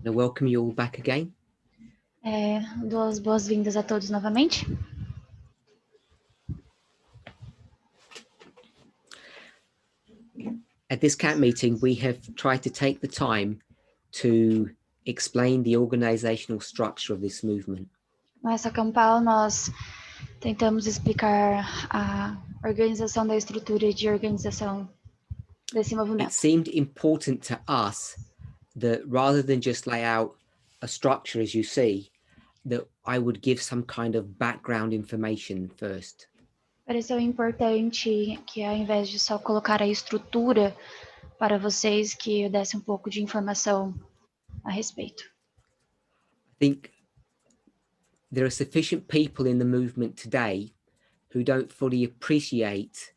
I welcome you all back again. Dou as boas-vindas a todos novamente. At this camp meeting, we have tried to take the time to explain the organizational structure of this movement. Nessa Campal, nós tentamos explicar a organização da estrutura de organização desse It movimento. seemed important to us that rather than just lay out a structure as you see, that I would give some kind of background information first. Pareceu importante que, ao invés de só colocar a estrutura para vocês, que eu desse um pouco de informação a respeito. I think there are sufficient people in the movement today who don't fully appreciate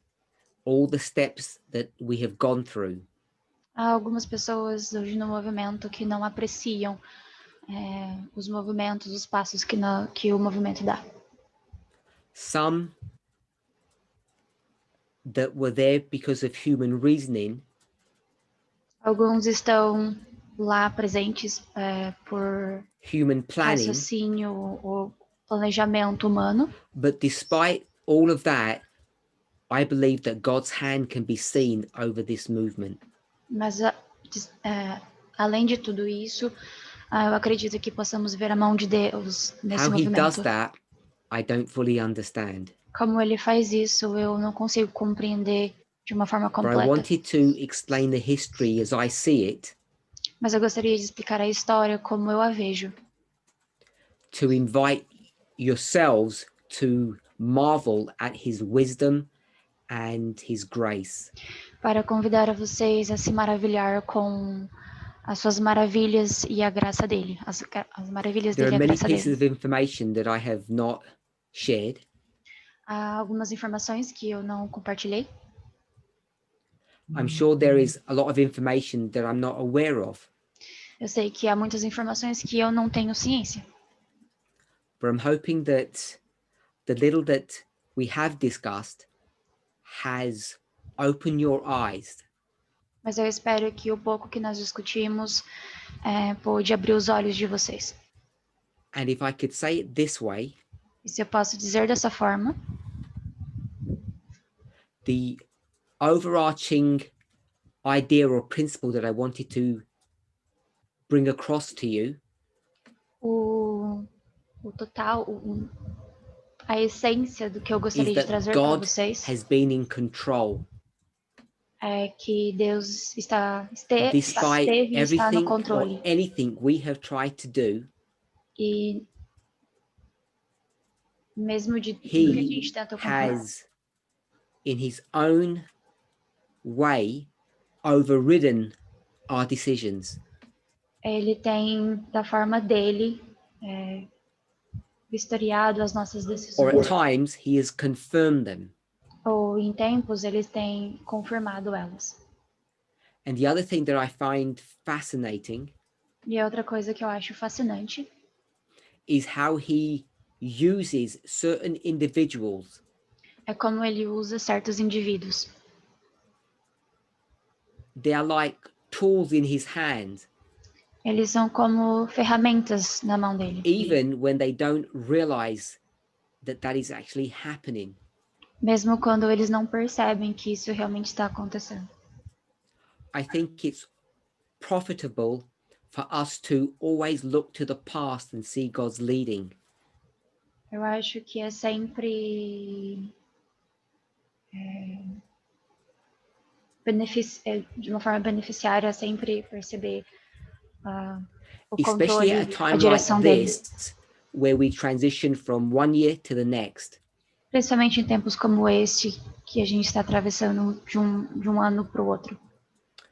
all the steps that we have gone through. Há algumas pessoas hoje no movimento que não apreciam os movimentos, os passos que o movimento dá. Some that were there because of human reasoning. Alguns estão lá presentes por human planning, raciocínio ou planejamento humano. But despite all of that, I believe that God's hand can be seen over this movement. Mas além de tudo isso, eu acredito que possamos ver a mão de Deus nesse How he does movimento. that, I don't fully understand. Como ele faz isso, eu não consigo compreender de uma forma But I completa. wanted to explain the history as I see it, Mas eu gostaria de explicar a história como eu a vejo. to invite yourselves to marvel at his wisdom and his grace. Para convidar a vocês a se maravilhar com as suas maravilhas e a graça dele. As maravilhas There dele e are a many graça pieces dele. of information that I have not shared. Há algumas informações que eu não compartilhei. I'm sure there is a lot of information that I'm not aware of. Eu sei que há muitas informações que eu não tenho ciência. But I'm hoping that the little that we have discussed has opened your eyes. Mas eu espero que o pouco que nós discutimos pôde abrir os olhos de vocês. And if I could say it this way, E se eu posso dizer dessa forma, the overarching idea or principle that I wanted to bring across to you o total, a essência do que eu is gostaria de that trazer para God vocês has been in control. é que Deus Despite esteve e está no everything or controle. anything we have tried to do, E mesmo de tudo que a gente he tenta controlar, has, in his own way, overridden our decisions. ele tem, da forma dele, vistoriado as nossas Or at decisões. times, he has confirmed them. Ou em tempos, ele tem confirmado elas. And the other thing that I find fascinating E outra coisa que eu acho fascinante is how he uses certain individuals é como ele usa certos indivíduos. they are like tools in his hand, Eles são como ferramentas na mão dele. even when they don't realize that that is actually happening. Mesmo quando eles não percebem que isso realmente está acontecendo. I think it's profitable for us to always look to the past and see God's leading. Eu acho que é sempre de uma forma beneficiária sempre perceber o controle, Especially at a a time like direção dele. this, where we transition from one year to the next. Principalmente em tempos como este, que a gente está atravessando de um ano para o outro.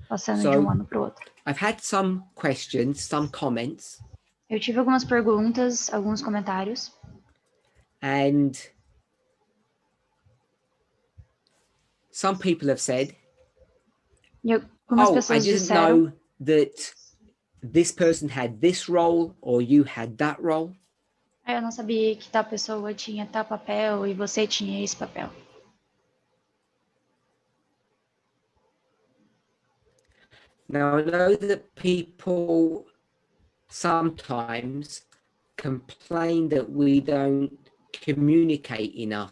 Passando de um ano para o outro. I've had some questions, some comments. Eu tive algumas perguntas, alguns comentários. And some people have said, E algumas I pessoas didn't disseram, know that this person had this role or you had that role. eu não sabia que tal pessoa tinha tal papel e você tinha esse papel. Now, I know that people sometimes complain that we don't communicate enough.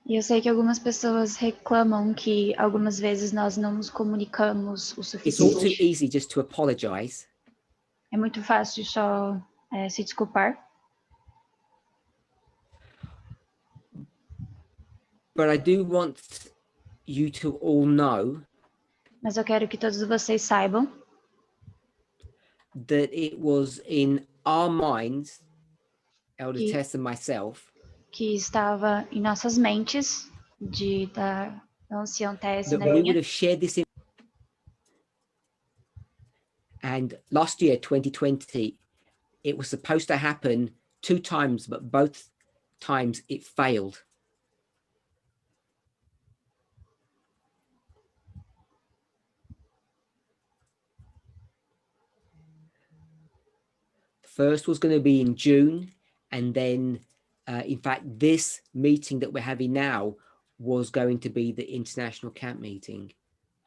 E eu sei que algumas pessoas reclamam que algumas vezes nós não nos comunicamos o It's all too suficiente. easy just to apologize. É muito fácil só se desculpar. But I do want you to all know Mas eu quero que todos vocês saibam that it was in our minds, Elder que, Tess and myself, que estava em nossas mentes da anciã Tess e that da we would minha, have shared this in. And last year, 2020, it was supposed to happen 2 times, but both times it failed. The first was going to be in June, and then, in fact, this meeting that we're having now was going to be the international camp meeting.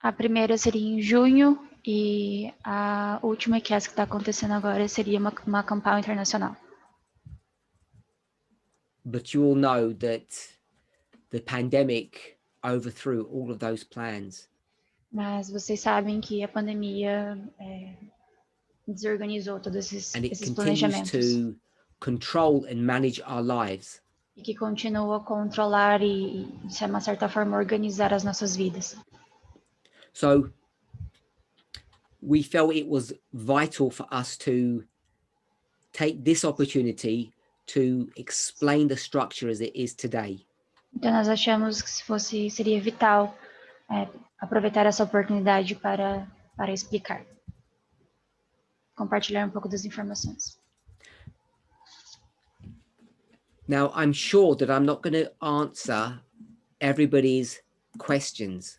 A primeira seria em junho e a última, que é essa que está acontecendo agora, seria uma Campal internacional. But you all know that the pandemic overthrew all of those plans. Mas vocês sabem que a pandemia desorganizou todos And it esses continues planejamentos. to control and manage our lives. E que continua a controlar e, de uma certa forma, organizar as nossas vidas. So we felt it was vital for us to take this opportunity to explain the structure as it is today. Então nós achamos que seria vital aproveitar essa oportunidade para explicar, compartilhar um pouco das informações. Now, I'm sure that I'm not going to answer everybody's questions.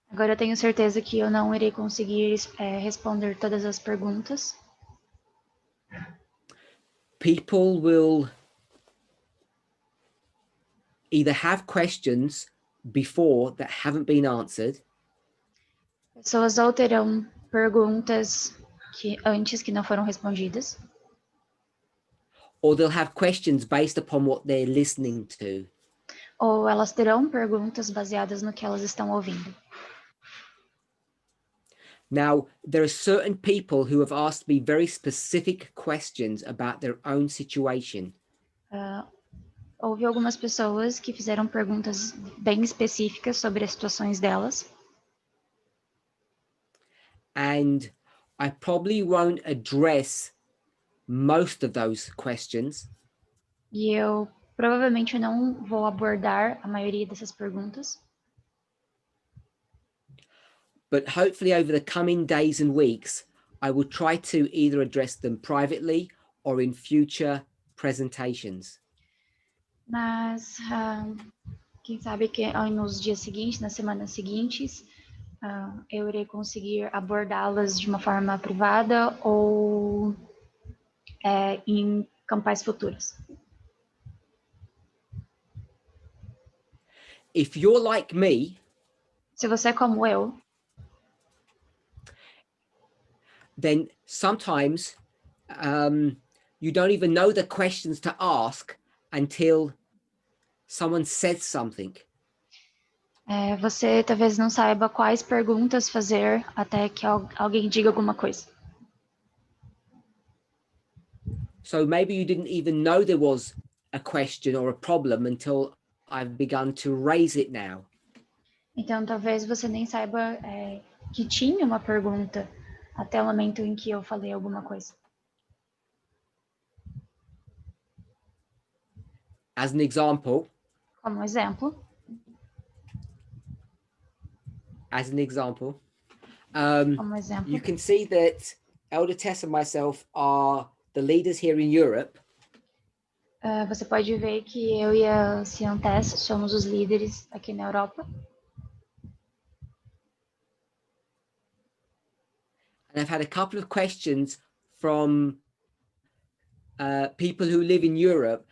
Agora eu tenho certeza que eu não irei conseguir responder todas as perguntas. People will either have questions before that haven't been answered. Pessoas ou terão perguntas antes que não foram respondidas. Or they'll have questions based upon what they're listening to. Ou elas terão perguntas baseadas no que elas estão ouvindo. Now, there are certain people who have asked me very specific questions about their own situation. Houve algumas pessoas que fizeram perguntas bem específicas sobre as situações delas. And I probably won't address most of those questions. E eu provavelmente não vou abordar a maioria dessas perguntas. But hopefully over the coming days and weeks, I will try to either address them privately or in future presentations. Mas quem sabe que nos dias seguintes, nas semanas seguintes, eu irei conseguir abordá-las de uma forma privada ou em campais futuras. If you're like me, se você é como eu, then sometimes you don't even know the questions to ask until someone says something. Você talvez não saiba quais perguntas fazer até que alguém diga alguma coisa. So maybe you didn't even know there was a question or a problem until I've begun to raise it now. Então talvez você nem saiba que tinha uma pergunta até o momento em que eu falei alguma coisa. As an example, Como exemplo, you can see that Elder Tess and myself are the leaders here in Europe. Você pode ver que eu e a Biant somos os líderes aqui na Europa. And I've had a couple of questions from people who live in Europe,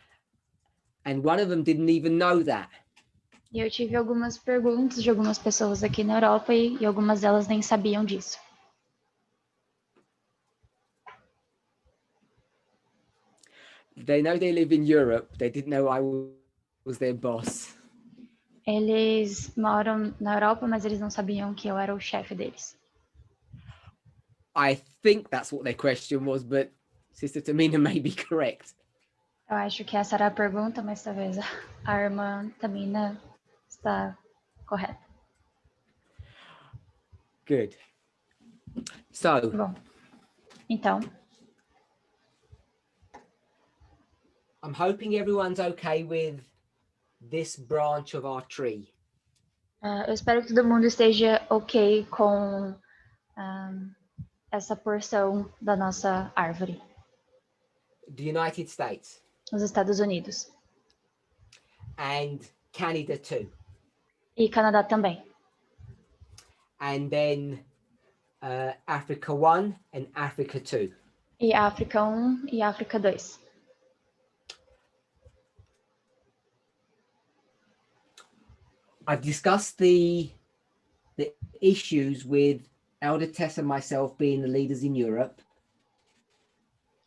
and one of them didn't even know that. E eu tive algumas perguntas de algumas pessoas aqui na Europa e algumas delas nem sabiam disso. They know they live in Europe. They didn't know I was their boss. Eles moram na Europa, mas eles não sabiam que eu era o chefe deles. I think that's what their question was, but Sister Tamina may be correct. Eu acho que essa era a pergunta, mas talvez a irmã Tamina está correta. Good. So, Bom, então, I'm hoping everyone's okay with this branch of our tree. eu espero que todo mundo esteja ok com essa porção da nossa árvore, The United States os Estados Unidos and Canada too. e Canadá também. And then Africa 1 and Africa 2. E África 1 e África 2. I've discussed the issues with Elder Tess and myself being the leaders in Europe.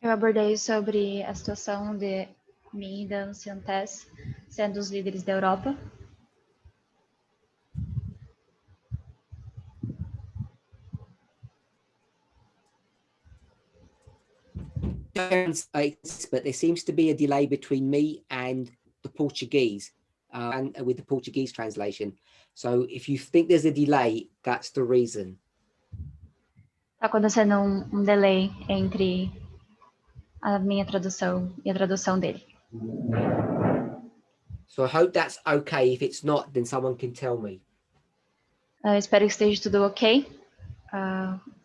Eu abordei sobre a situação de mim e da anciã Tess sendo os líderes da Europa. But there seems to be a delay between me and the Portuguese, and with the Portuguese translation. So if you think there's a delay, that's the reason. Tá acontecendo um delay entre a minha tradução e a tradução dele. So I hope that's okay. If it's not, then someone can tell me. Espero que esteja tudo ok.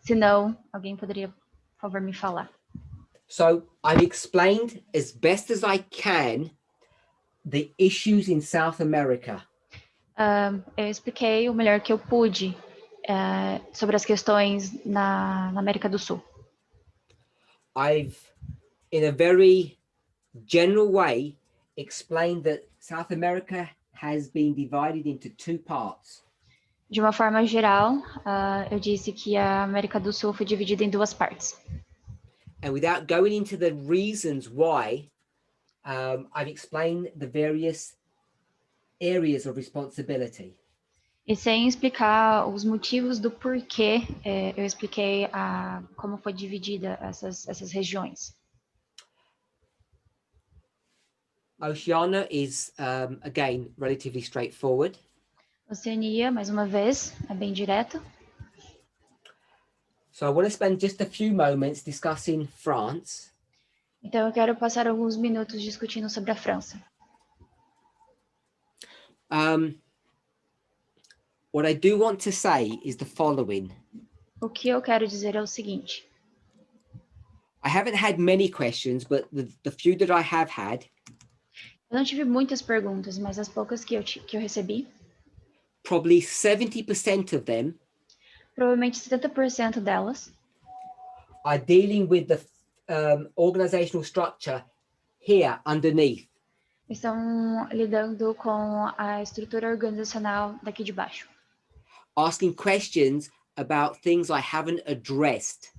Se não, alguém poderia, por favor, me falar. So I've explained as best as I can the issues in South America. Eu expliquei o melhor que eu pude sobre as questões na América do Sul. I've, in a very general way, explained that South America has been divided into two parts. De uma forma geral, eu disse que a América do Sul foi dividida em duas partes. And without going into the reasons why, I've explained the various areas of responsibility. E sem explicar os motivos do porquê, eu expliquei como foi dividida essas regiões. Oceania is, again, relatively straightforward. Oceania, mais uma vez, é bem direto. So I want to spend just a few moments discussing France. Então eu quero passar alguns minutos discutindo sobre a França. What I do want to say is the following. O que eu quero dizer é o seguinte. I haven't had many questions, but the few that I have had, Eu não tive muitas perguntas, mas as poucas que eu recebi, probably 70% of them provavelmente 70% delas are dealing with the organizational structure here underneath. estão lidando com a estrutura organizacional daqui de baixo. Asking questions about things I haven't addressed.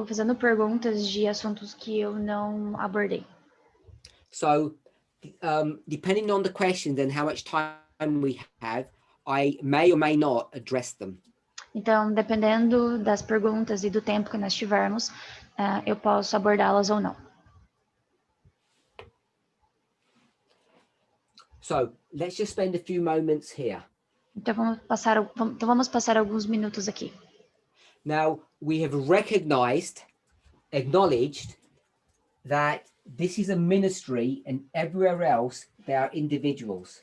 Fazendo perguntas de assuntos que eu não abordei. So, depending on the questions and how much time we have, I may or may not address them. Então, dependendo das perguntas e do tempo que nós tivermos, eu posso abordá-las ou não. So, let's just spend a few moments here. Então vamos passar alguns minutos aqui. Now, we have acknowledged that this is a ministry and everywhere else there are individuals.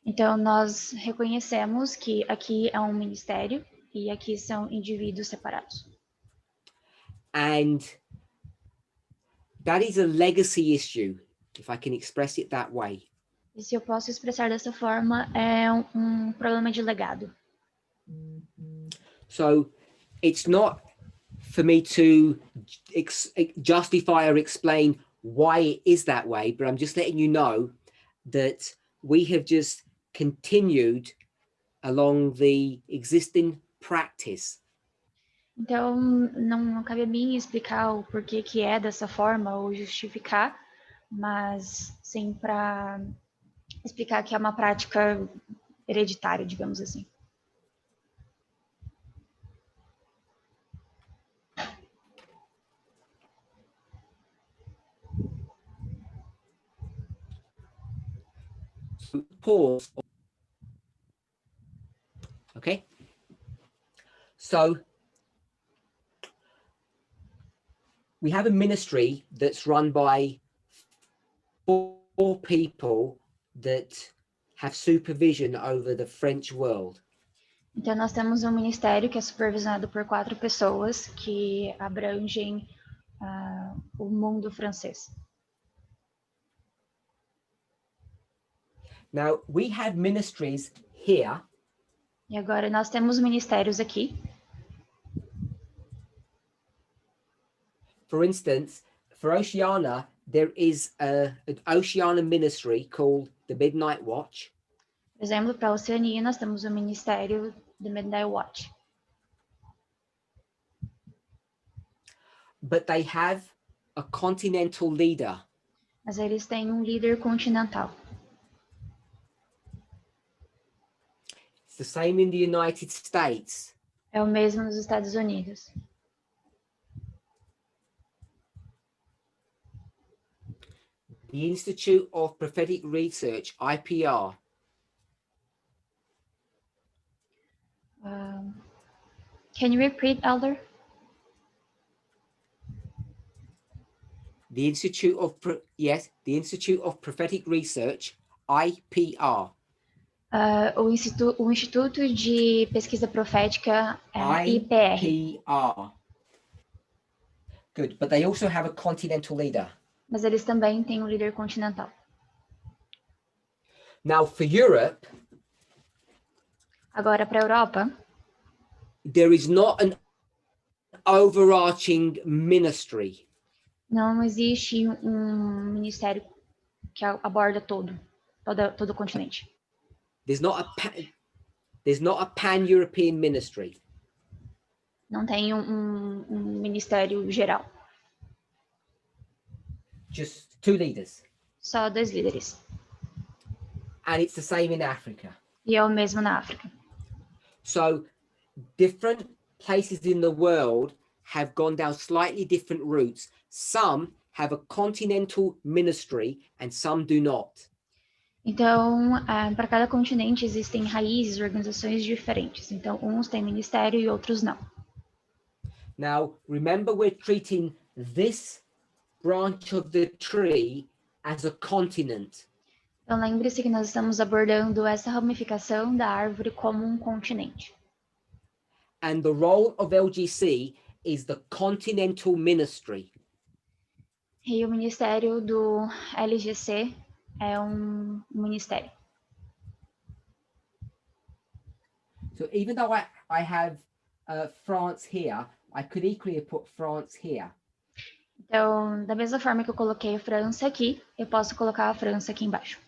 Então, nós reconhecemos que aqui é um ministério e aqui são indivíduos separados. And that is a legacy issue, if I can express it that way. E se eu posso expressar dessa forma, é um problema de legado. So it's not for me to justify or explain why it is that way, but I'm just letting you know that we have just continued along the existing practice. Então, não cabe a mim explicar o porquê que é dessa forma ou justificar, mas sim para explicar que é uma prática hereditária, digamos assim. Pause. Okay. So we have a ministry that's run by 4 people that have supervision over the French world. Então, nós temos um ministério que é supervisionado por 4 pessoas que abrangem o mundo francês. Now, we have ministries here. E agora nós temos ministérios aqui. For instance, for Oceania, there is an Oceania ministry called the Midnight Watch. Por exemplo, para a Oceania, nós temos o ministério do Midnight Watch. But they have a continental leader. Mas eles têm um líder continental. It's the same in the United States. É o mesmo nos Estados Unidos. The Institute of Prophetic Research, IPR. Can you repeat, Elder? The Institute of the Institute of Prophetic Research, IPR. O Instituto de Pesquisa Profética IPR. IPR. Good, but they also have a continental leader. Mas eles também têm um líder continental. Now, for Europe, agora para a Europa, there is not an overarching ministry. Não existe ministério que aborda todo o continente. There's not a pan-European ministry. Não tem ministério geral. Just 2 leaders. Só 2 líderes. And it's the same in Africa. E é o mesmo na África. So different places in the world have gone down slightly different routes. Some have a continental ministry and some do not. Então, para cada continente existem raízes, organizações diferentes. Então, uns têm ministério e outros não. Now, remember, we're treating this branch of the tree as a continent. Então, lembre-se que nós estamos abordando essa ramificação da árvore como um continente. And the role of LGC is the continental ministry. E o ministério do LGC é um ministério. So even though I have France here, I could equally have put France here. Então, da mesma forma que eu coloquei a França aqui, eu posso colocar a França aqui embaixo.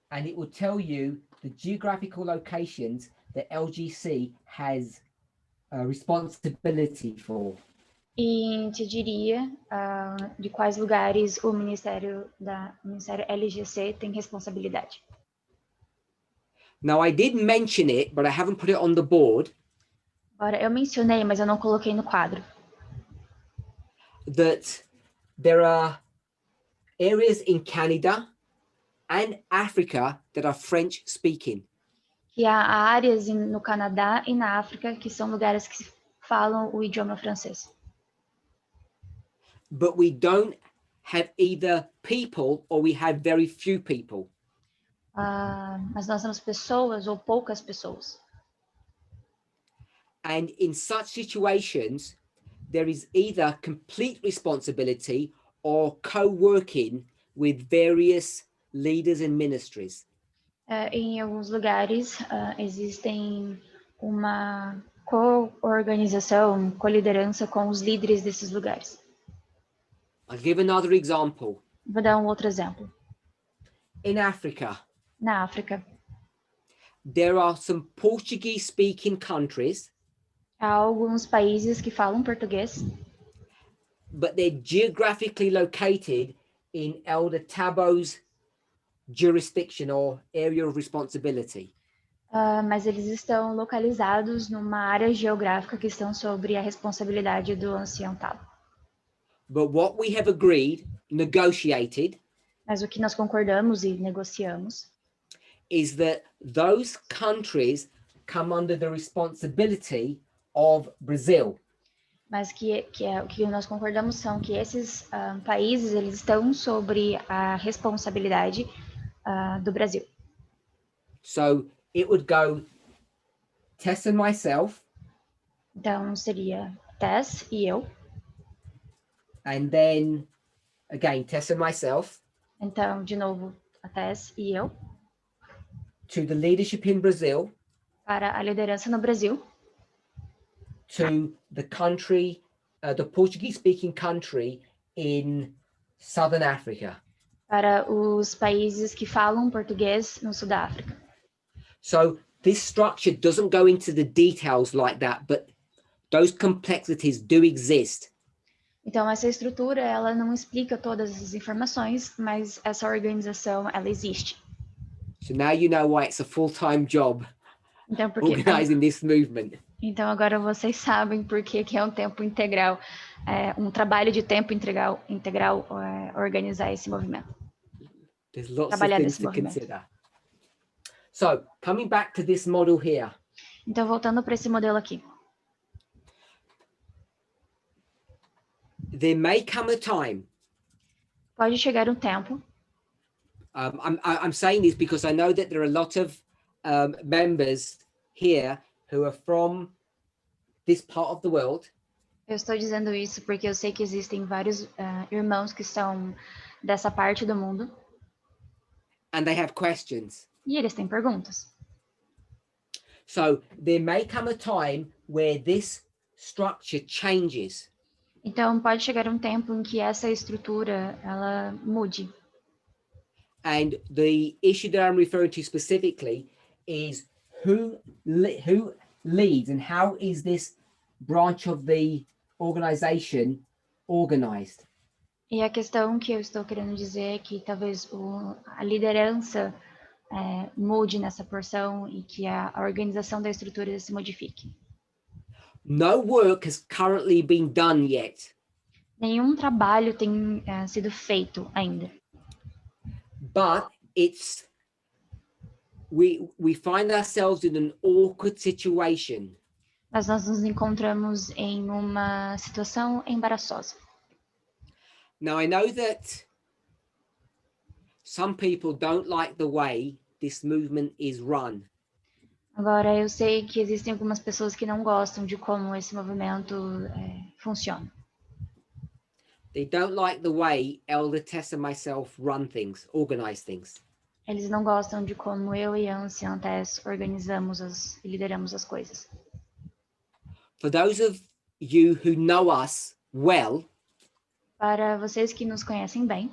And it will tell you the geographical locations that LGC has a responsibility for. E te diria de quais lugares o ministério LGC tem responsabilidade. Now, I did mention it, but I haven't put it on the board. Agora, eu mencionei, mas eu não coloquei no quadro. That there are areas in Canada and Africa that are French speaking. Que há áreas no Canadá e na África que são lugares que falam o idioma francês. But we don't have either people or we have very few people. Mas nós temos pessoas ou poucas pessoas. And in such situations, there is either complete responsibility or co-working with various leaders and ministries. Em alguns lugares existem uma co-organização, co-liderança com os líderes desses lugares. I'll give another example. Vou dar um outro exemplo. In Africa, Na África, there are some Portuguese-speaking countries. Há alguns países que falam português, but they're geographically located in Elder Tabo's jurisdiction or area of responsibility. mas eles estão localizados numa área geográfica que estão sobre a responsabilidade do ancião Tabo. But what we have agreed, negotiated, Mas o que nós concordamos e negociamos is that those countries come under the responsibility of Brazil. mas o que nós concordamos são que esses países eles estão sobre a responsabilidade do Brasil. So it would go Tess and myself, Então seria Tess e eu. and then again Tess and myself, Então, de novo, a Tess e eu, to the leadership in Brazil, para a liderança no Brasil, to the country, the Portuguese-speaking country in Southern Africa. para os países que falam português no Sul da África. So this structure doesn't go into the details like that, but those complexities do exist. Então, essa estrutura, ela não explica todas as informações, mas essa organização, ela existe. So now you know why it's a full-time job Então, organizing this movement. Então, agora vocês sabem por que é um tempo integral, um trabalho de tempo integral organizar esse movimento. There's lots of Trabalhar things nesse to movimento. consider. So coming back to this model here, Então, voltando para esse modelo aqui. there may come a time, Pode chegar um tempo, I'm saying this because I know that there are a lot of members here who are from this part of the world, eu estou dizendo isso porque eu sei que existem vários irmãos que são dessa parte do mundo and they have questions. e eles têm perguntas. So there may come a time where this structure changes. Então, pode chegar um tempo em que essa estrutura, ela mude. And the issue that I'm referring to specifically is who leads and how is this branch of the organization organized? E a questão que eu estou querendo dizer é que talvez a liderança mude nessa porção e que a organização da estrutura se modifique. No work has currently been done yet, Nenhum trabalho tem sido feito ainda, but we find ourselves in an awkward situation. mas nós nos encontramos em uma situação embaraçosa. Now I know that some people don't like the way this movement is run. Agora, eu sei que existem algumas pessoas que não gostam de como esse movimento funciona. They don't like the way Elder Tess and myself run things, organize things. Eles não gostam de como eu e a anciã Tess organizamos e lideramos as coisas. For those of you who know us well, Para vocês que nos conhecem bem,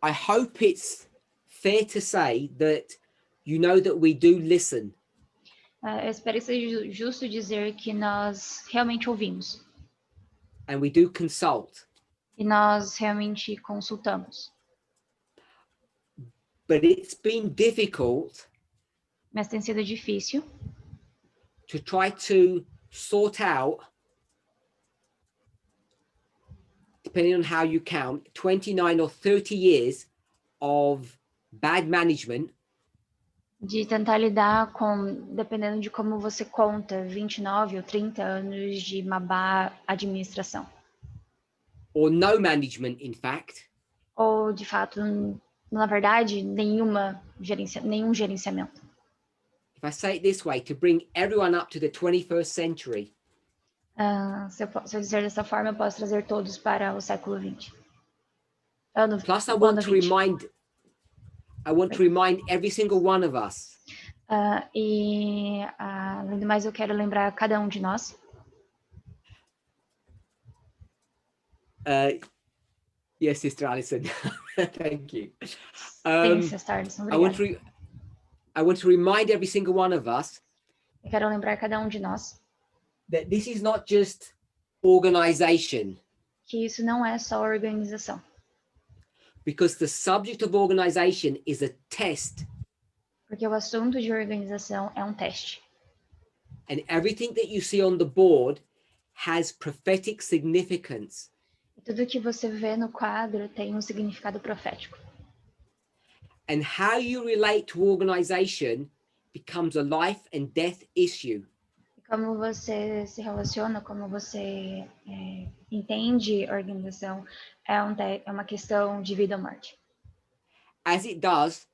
I hope it's fair to say that you know that we do listen. eu espero que seja justo dizer que nós realmente ouvimos. And we do consult. E nós realmente consultamos. But it's been difficult Mas tem sido difícil to try to sort out, depending on how you count, 29 or 30 years of bad management de tentar lidar com, dependendo de como você conta, 29 ou 30 anos de uma má administração. or no management, in fact, Ou, de fato, na verdade, nenhum gerenciamento. if I say it this way, to bring everyone up to the 21st century, Se eu dizer dessa forma, eu posso trazer todos para o século XX. plus I want to remind every single one of us Além do mais, eu quero lembrar cada um de nós. Yes, Sister Alison. Thank you. Sim, Sister Alison, I want to remind every single one of us Eu quero lembrar cada um de nós that this is not just organization, que isso não é só organização, because the subject of organization is a test, porque o assunto de organização é um teste. and everything that you see on the board has prophetic significance. E tudo que você vê no quadro tem um significado profético. And how you relate to organization becomes a life and death issue. E como você se relaciona, como você entende a organização, é uma questão de vida ou morte. As it does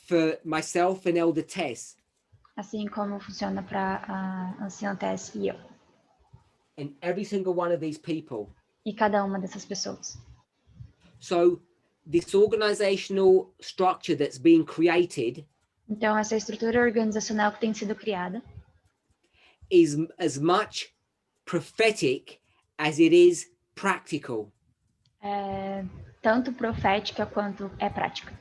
for myself and Elder Tess. Assim como funciona para a anciã Tess e eu. And every single one of these people. E cada uma dessas pessoas. So this organizational structure that's being created Então, essa estrutura organizacional que tem sido criada is as much prophetic as it is practical. é tanto profética quanto é prática.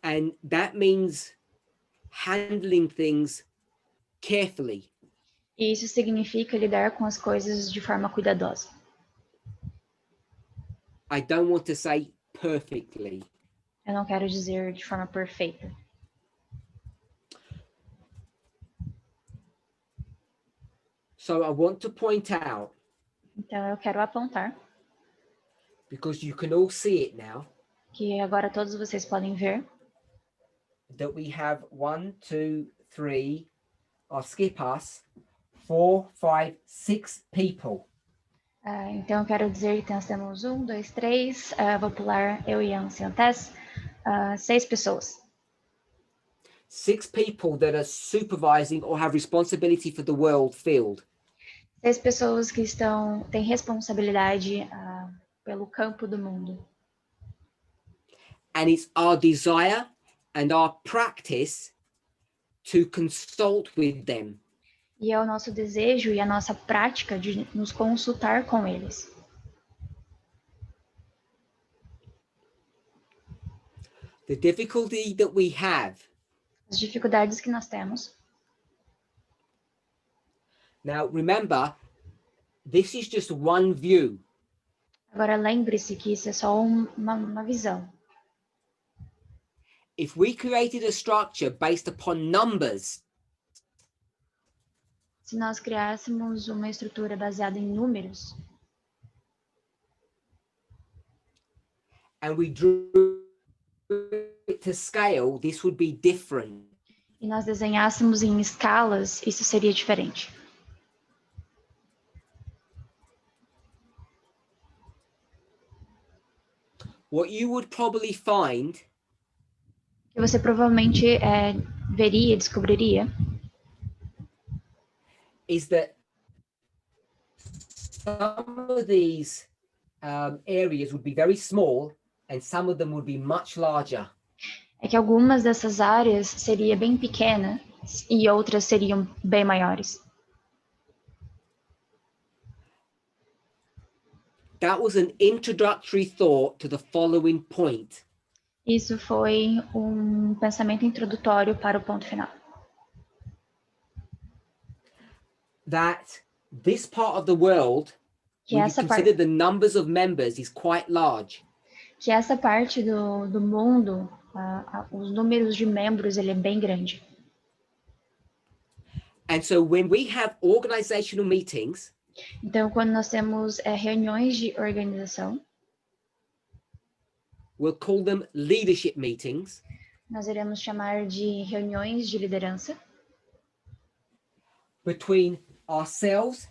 And that means handling things carefully. E isso significa lidar com as coisas de forma cuidadosa. I don't want to say perfectly. Eu não quero dizer de forma perfeita. So I want to point out, Então, eu quero apontar because you can all see it now, que agora todos vocês podem ver that we have 1, 2, 3, I'll skip us, 4, 5, 6 people. Então, eu quero dizer que nós temos 1, 2, 3, vou pular eu e a anciã Tess, 6 pessoas. 6 people that are supervising or have responsibility for the world field. 6 pessoas que têm responsabilidade pelo campo do mundo. And it's our desire and our practice to consult with them. E é o nosso desejo e a nossa prática de nos consultar com eles. The difficulty that we have. As dificuldades que nós temos. Now, remember, this is just one view. Agora, lembre-se que isso é só uma visão. If we created a structure based upon numbers, se nós criássemos uma estrutura baseada em números, and we drew it to scale, this would be different. E nós desenhássemos em escalas, isso seria diferente. What you would probably find que você provavelmente veria, descobriria, is that some of these areas would be very small and some of them would be much larger. É que algumas dessas áreas seriam bem pequenas e outras seriam bem maiores. That was an introductory thought to the following point. Isso foi um pensamento introdutório para o ponto final. That this part of the world, when you consider the numbers of members, is quite large. Que essa parte do mundo, os números de membros, ele é bem grande. And so when we have organizational meetings, então, quando nós temos reuniões de organização, we'll call them leadership meetings. Nós iremos chamar de reuniões de liderança. Between ourselves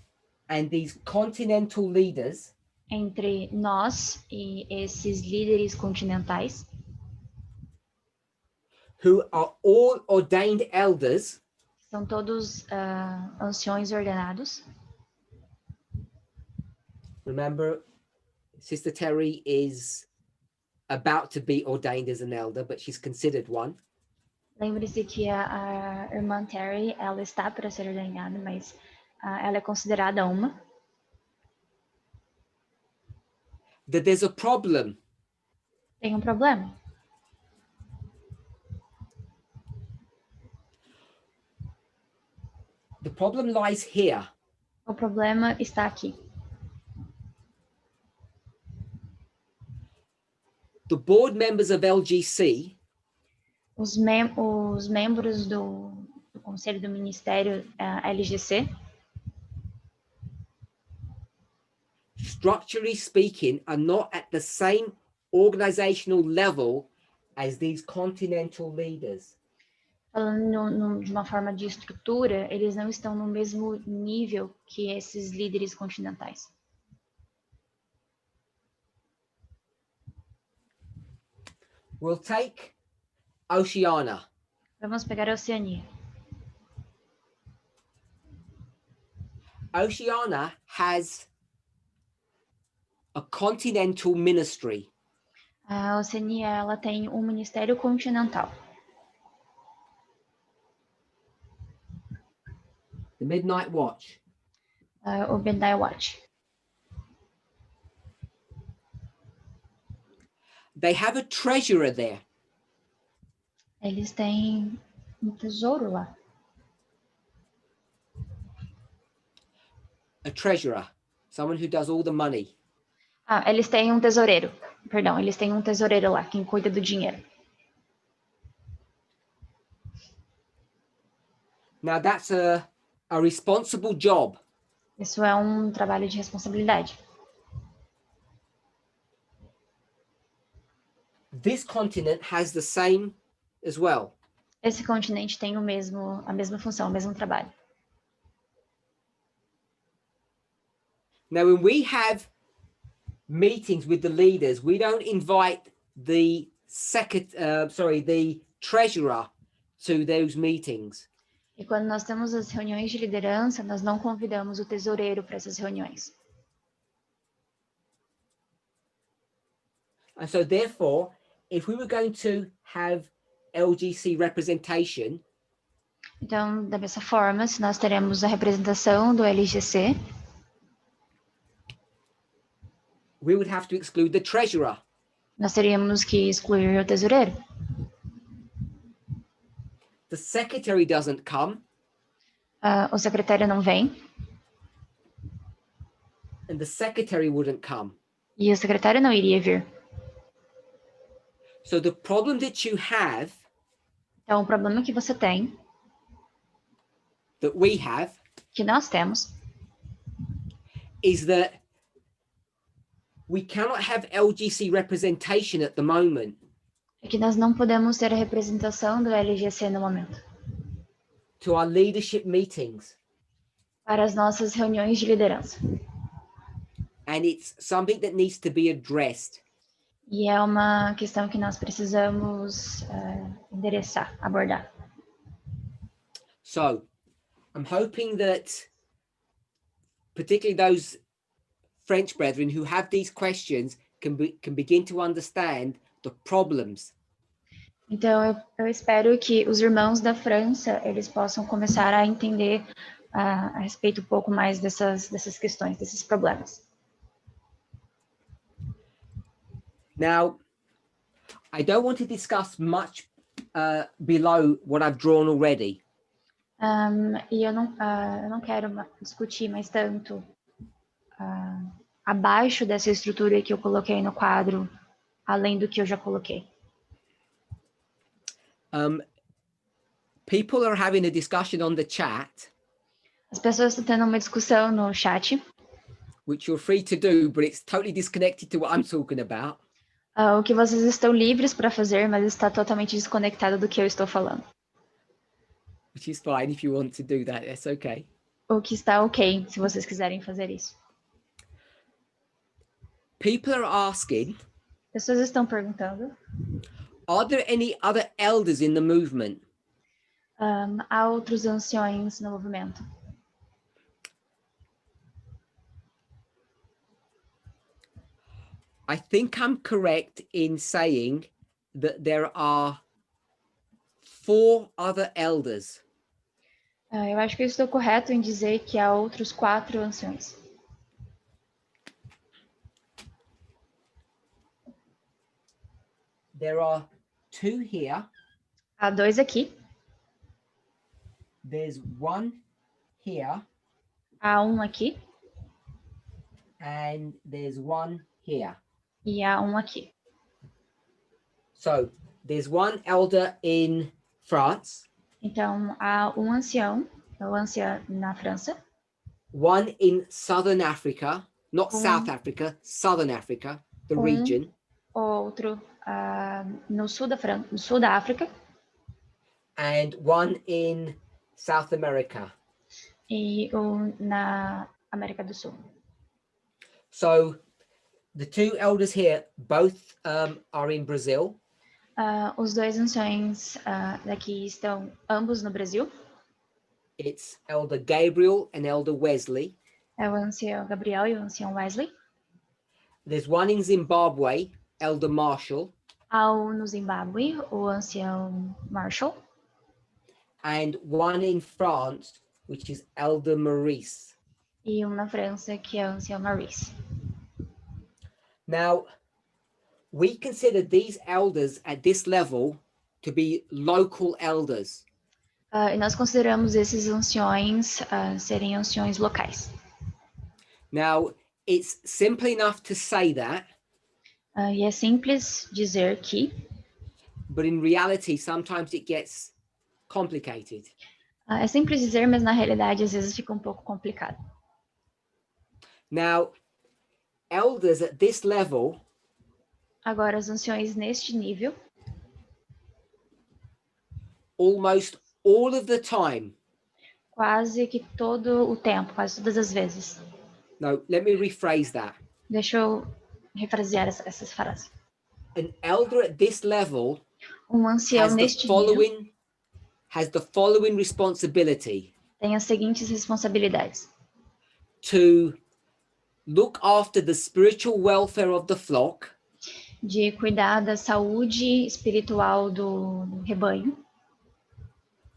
and these continental leaders. Entre nós e esses líderes continentais. Who are all ordained elders. São todos anciões ordenados. Remember, Sister Terry is about to be ordained as an elder, but she's considered one. Lembre-se que a irmã Terry, ela está para ser ordenada, mas ela é considerada uma. That there's a problem. Tem um problema. problem lies here. O problema está aqui. The board members of LGC Os membros do Conselho do Ministério LGC, structurally speaking, are not at the same organizational level as these continental leaders. falando de uma forma de estrutura, eles não estão no mesmo nível que esses líderes continentais. We'll take Oceania. Vamos pegar a Oceania. Oceania has a continental ministry. A Oceania, ela tem um ministério continental. The Midnight Watch. O Midnight Watch. They have a treasurer there. Eles têm um tesouro lá. A treasurer, someone who does all the money. Eles têm um tesoureiro. Perdão, eles têm um tesoureiro lá, quem cuida do dinheiro. Now that's a responsible job. Isso é um trabalho de responsabilidade. This continent has the same as well. Esse continente tem a mesma função, o mesmo trabalho. Now, when we have meetings with the leaders, we don't invite the treasurer to those meetings. E quando nós temos as reuniões de liderança, nós não convidamos o tesoureiro para essas reuniões. And so therefore, if we were going to have LGC representation, então, da mesma forma, se nós teremos a representação do LGC, we would have to exclude the treasurer. nós teríamos que excluir o tesoureiro. The secretary doesn't come. O secretário não vem. And the secretary wouldn't come. E o secretário não iria vir. So the problem that you have, então, o problema que você tem, that we have, que nós temos, is that we cannot have LGC representation at the moment. É que nós não podemos ter a representação do LGC no momento. To our leadership meetings. Para as nossas reuniões de liderança. And it's something that needs to be addressed. E é uma questão que nós precisamos endereçar, abordar. So, I'm hoping that particularly those French brethren who have these questions can begin to understand the problems. Então, eu espero que os irmãos da França, eles possam começar a entender a respeito um pouco mais dessas questões, desses problemas. Now, I don't want to discuss much below what I've drawn already. E eu não quero discutir mais tanto abaixo dessa estrutura que eu coloquei no quadro, além do que eu já coloquei. People are having a discussion on the chat. As pessoas estão tendo uma discussão no chat. Which you're free to do, but it's totally disconnected to what I'm talking about. O que vocês estão livres para fazer, mas está totalmente desconectado do que eu estou falando. Which is fine if you want to do that, that's okay. O que está ok, se vocês quiserem fazer isso. People are asking. Pessoas estão perguntando. Are there any other elders in the movement? Há outros anciões no movimento? I think I'm correct in saying that there are 4 other elders. Eu acho que eu estou correto em dizer que há outros 4 anciões. There are 2 here. Há 2 aqui. There's 1 here, Há um aqui and there's one here. e há um aqui. So there's one elder in France, Então, há um ancião, ou anciã na França, one in Southern Africa, not South Um- Africa, Southern Africa, the um region, outro no sul da África and one in South America. e um na América do Sul. So the two elders here both are in Brazil. Os dois anciões daqui estão ambos no Brasil. It's Elder Gabriel and Elder Wesley. É o ancião Gabriel e o ancião Wesley. There's one in Zimbabwe, Elder Marshall, Há um no Zimbábue, o ancião Marshall. and one in France, which is Elder Maurice. E um na França, que é o ancião Maurice. Now, we consider these elders at this level to be local elders. E nós consideramos esses anciões serem anciões locais. Now, it's simple enough to say that, E é simples dizer que, but in reality, sometimes it gets complicated. é simples dizer, mas na realidade às vezes fica um pouco complicado. Now, elders at this level Agora, os anciões neste nível, almost all of the time. quase que todo o tempo, quase todas as vezes. No, let me rephrase that. Deixa eu refrasear essas frases. An elder at this level Ancião has neste nível the following responsibility: tem as seguintes responsabilidades: to look after the spiritual welfare of the flock, de cuidar da saúde espiritual do rebanho.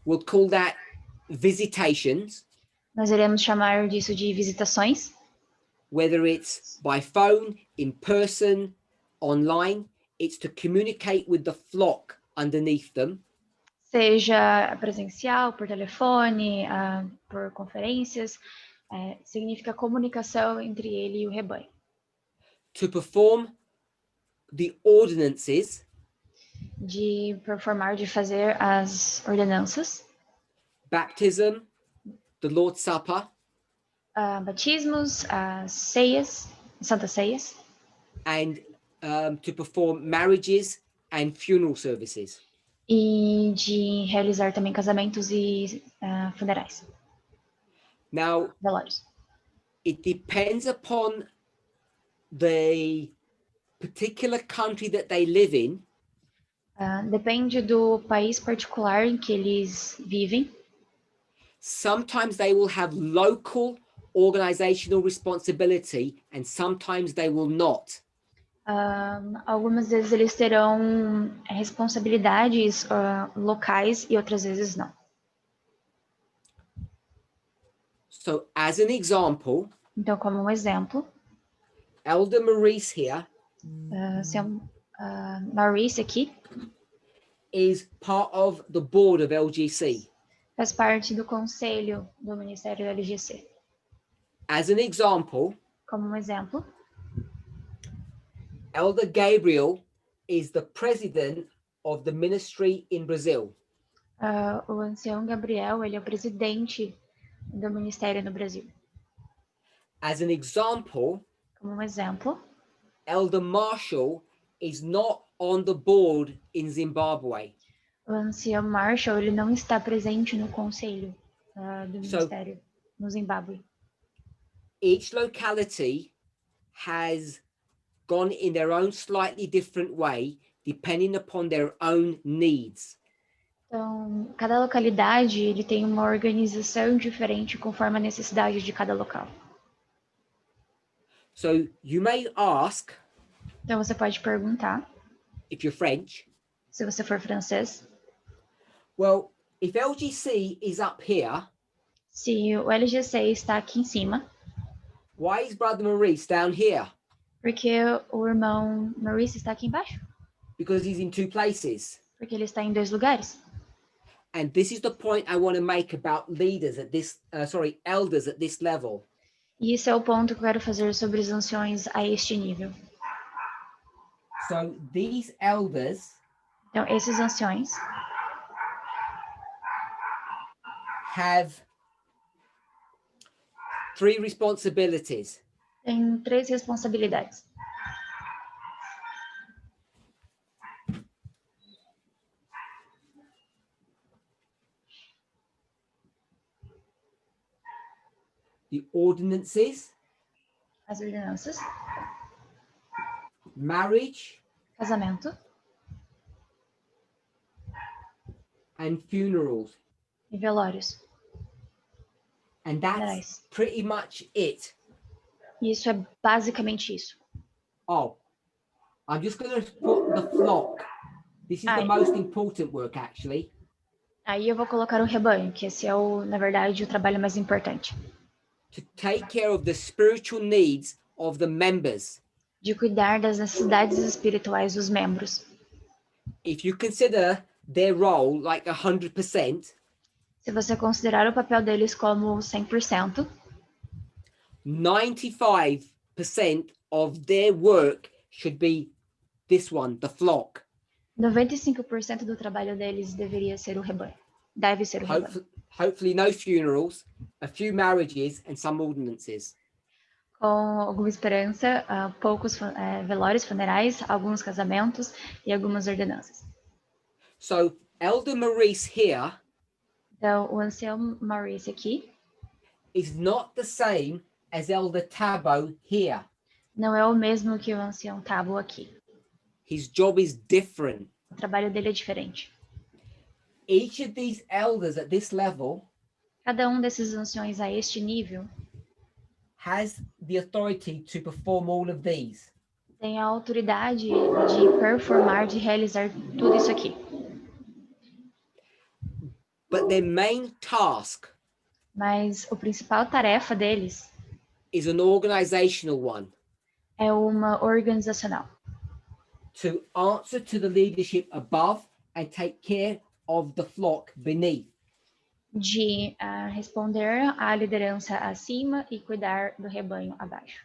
we'll call that visitations, Nós iremos chamar disso de visitações, whether it's by phone, in person, online. It's to communicate with the flock underneath them, seja presencial, por telefone, por conferências. Significa comunicação entre ele e o rebanho. to perform the ordinances, De performar, de fazer as ordenanças, baptism, the Lord's Supper, batismos, as ceias, santas ceias, and to perform marriages and funeral services. e de realizar também casamentos e funerais, Now, velórios. it depends upon the particular country that they live in. Depende do país particular em que eles vivem. Sometimes they will have local organizational responsibility and sometimes they will not. Algumas vezes eles terão responsabilidades locais e outras vezes não. So as an example, Então, como um exemplo, Elder Maurice here Maurice aqui is part of the board of LGC. faz parte do conselho do Ministério da LGC. As an example, Como um exemplo, Elder Gabriel is the president of the ministry in Brazil. o ancião Gabriel, ele é o presidente do Ministério no Brasil. As an example, Como um exemplo, Elder Marshall is not on the board in Zimbabwe. o ancião Marshall, ele não está presente no conselho do Ministério no Zimbábue. Each locality has gone in their own slightly different way, depending upon their own needs. Então, cada localidade ele tem uma organização diferente conforme a necessidade de cada local. So you may ask, Então, você pode perguntar, if you're French, se você for francês, well, if LGC is up here, se o LGC está aqui em cima, why is Brother Maurice down here? porque o irmão Maurice está aqui embaixo? Because he's in two places. Porque ele está em dois lugares. And this is the point I want to make about leaders at this, elders at this level. E esse é o ponto que eu quero fazer sobre os anciões a este nível. So these elders Então, esses anciões have 3 responsibilities. têm 3 responsabilidades. The ordinances, As ordenanças, marriage, casamento and funerals. e velórios. And that's Funerais. pretty much it. E isso é basicamente isso. Oh, I'm just going to put the flock. This is the most important work, actually. Aí eu vou colocar o rebanho, que esse é, na verdade, o trabalho mais importante. To take care of the spiritual needs of the members. De cuidar das necessidades espirituais dos membros. If you consider their role like 100%, se você considerar o papel deles como 100%, 95% of their work should be this one, the flock. 95% do trabalho deles deveria ser o rebanho. Deve ser o rebanho. Hopefully no funerals, a few marriages and some ordinances. Com alguma esperança, poucos velórios, funerais, alguns casamentos e algumas ordenanças. So Elder Maurice here Então, o ancião Maurice aqui is not the same as Elder Tabo here. não é o mesmo que o ancião Tabo aqui. His job is different. O trabalho dele é diferente. Each of these elders at this level Cada desses anciões a este nível has the authority to perform all of these. Tem a autoridade de performar, de realizar tudo isso aqui. But their main task Mas a principal tarefa deles is an organizational one. É uma organizacional. To answer to the leadership above and take care of the flock beneath. De responder à liderança acima e cuidar do rebanho abaixo.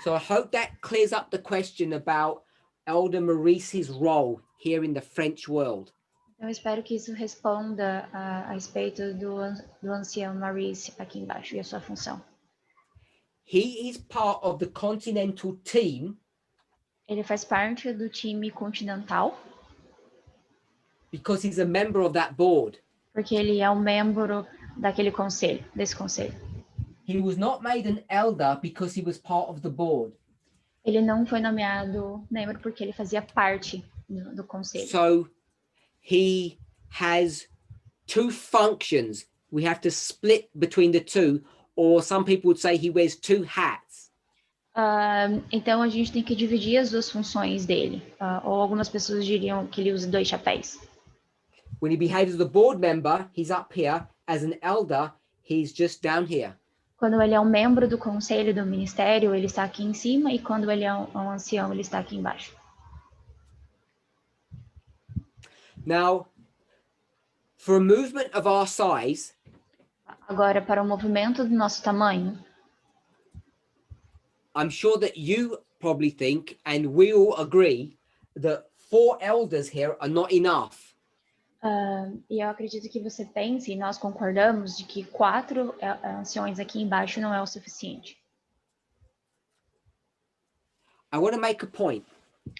So I hope that clears up the question about Elder Maurice's role here in the French world. Eu espero que isso responda a respeito do ancião Maurice aqui embaixo e a sua função. He is part of the continental team. Ele faz parte do time continental. Because he's a member of that board. Porque ele é um membro daquele conselho, desse conselho. He was not made an elder because he was part of the board. Ele não foi nomeado membro porque ele fazia parte do conselho. So he has 2 functions. We have to split between the 2, or some people would say he wears 2 hats. Então a gente tem que dividir as 2 funções dele. Ou algumas pessoas diriam que ele usa 2 chapéus. When he behaves as a board member, he's up here. As an elder, he's just down here. Quando ele é um membro do conselho do ministério, ele está aqui em cima, e quando ele é um ancião, ele está aqui embaixo. Now, for a movement of our size, agora, para um movimento do nosso tamanho, I'm sure that you probably think, and we all agree, that 4 elders here are not enough. E eu acredito que você pense, e nós concordamos, de que 4 anciões aqui embaixo não é o suficiente. I want to make a point.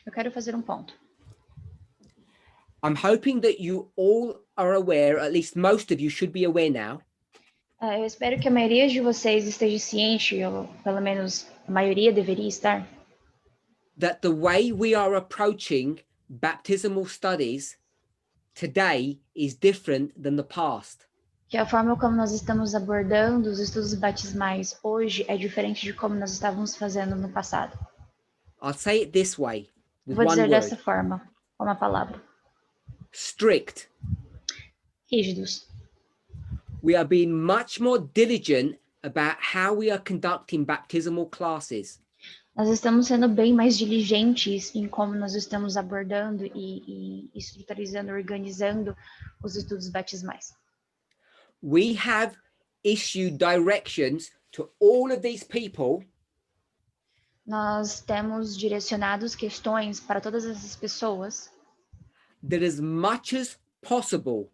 Eu quero fazer um ponto. I'm hoping that you all are aware, at least most of you should be aware now. Eu espero que a maioria de vocês esteja ciente, ou pelo menos a maioria deveria estar, that the way we are approaching baptismal studies today is different than the past. Que a forma como nós estamos abordando os estudos batismais hoje é diferente de como nós estávamos fazendo no passado. I'll say it this way, with Vou one dizer word. dessa forma, com uma palavra. Strict. Rígidos. We are being much more diligent about how we are conducting baptismal classes. Nós estamos sendo bem mais diligentes em como nós estamos abordando e estruturalizando, organizando os estudos batismais. We have issued directions to all of these people Nós temos direcionados questões para todas essas pessoas that as much as possible,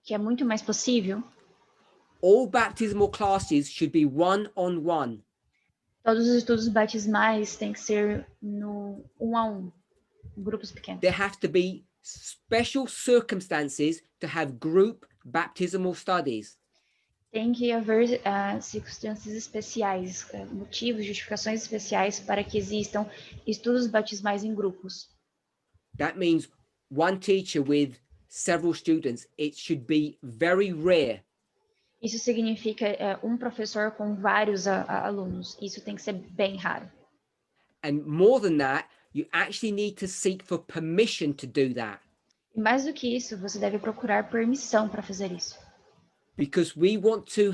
que é muito mais possível. all baptismal classes should be one-on-one. Todos os estudos batismais têm que ser no 1 a 1, grupos pequenos. There have to be special circumstances to have group baptismal studies. Tem que haver circunstâncias especiais, motivos, justificações especiais para que existam estudos batismais em grupos. That means one teacher with several students. It should be very rare. Isso significa um professor com vários alunos. Isso tem que ser bem raro. And more than that, you actually need to seek for permission to do that. E mais do que isso, você deve procurar permissão para fazer isso. Because we want you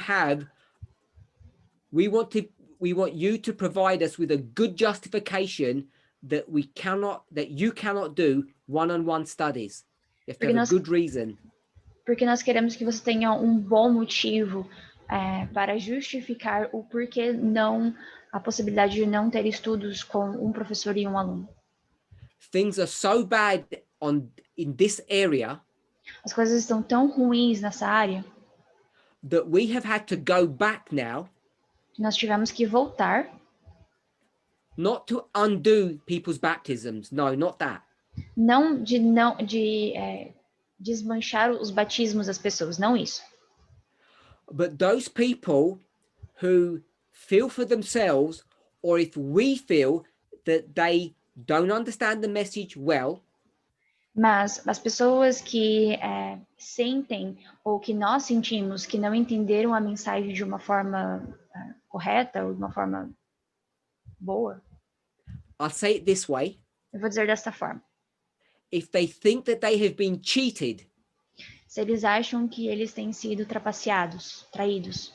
to provide us with a good justification that you cannot do one-on-one studies. You have to have a good reason. Porque nós queremos que você tenha um bom motivo para justificar o porquê não, a possibilidade de não ter estudos com um professor e um aluno. Things are so bad in this area. As coisas estão tão ruins nessa área that we have had to go back now. Que nós tivemos que voltar. Not to undo people's baptisms. No, not that. Não de desmanchar os batismos das pessoas, não isso. But those people who feel for themselves, or if we feel that they don't understand the message well, mas as pessoas que sentem ou que nós sentimos que não entenderam a mensagem de uma forma correta ou de uma forma boa, I'll say it this way. Eu vou dizer desta forma. If they think that they have been cheated, se eles acham que eles têm sido trapaceados, traídos,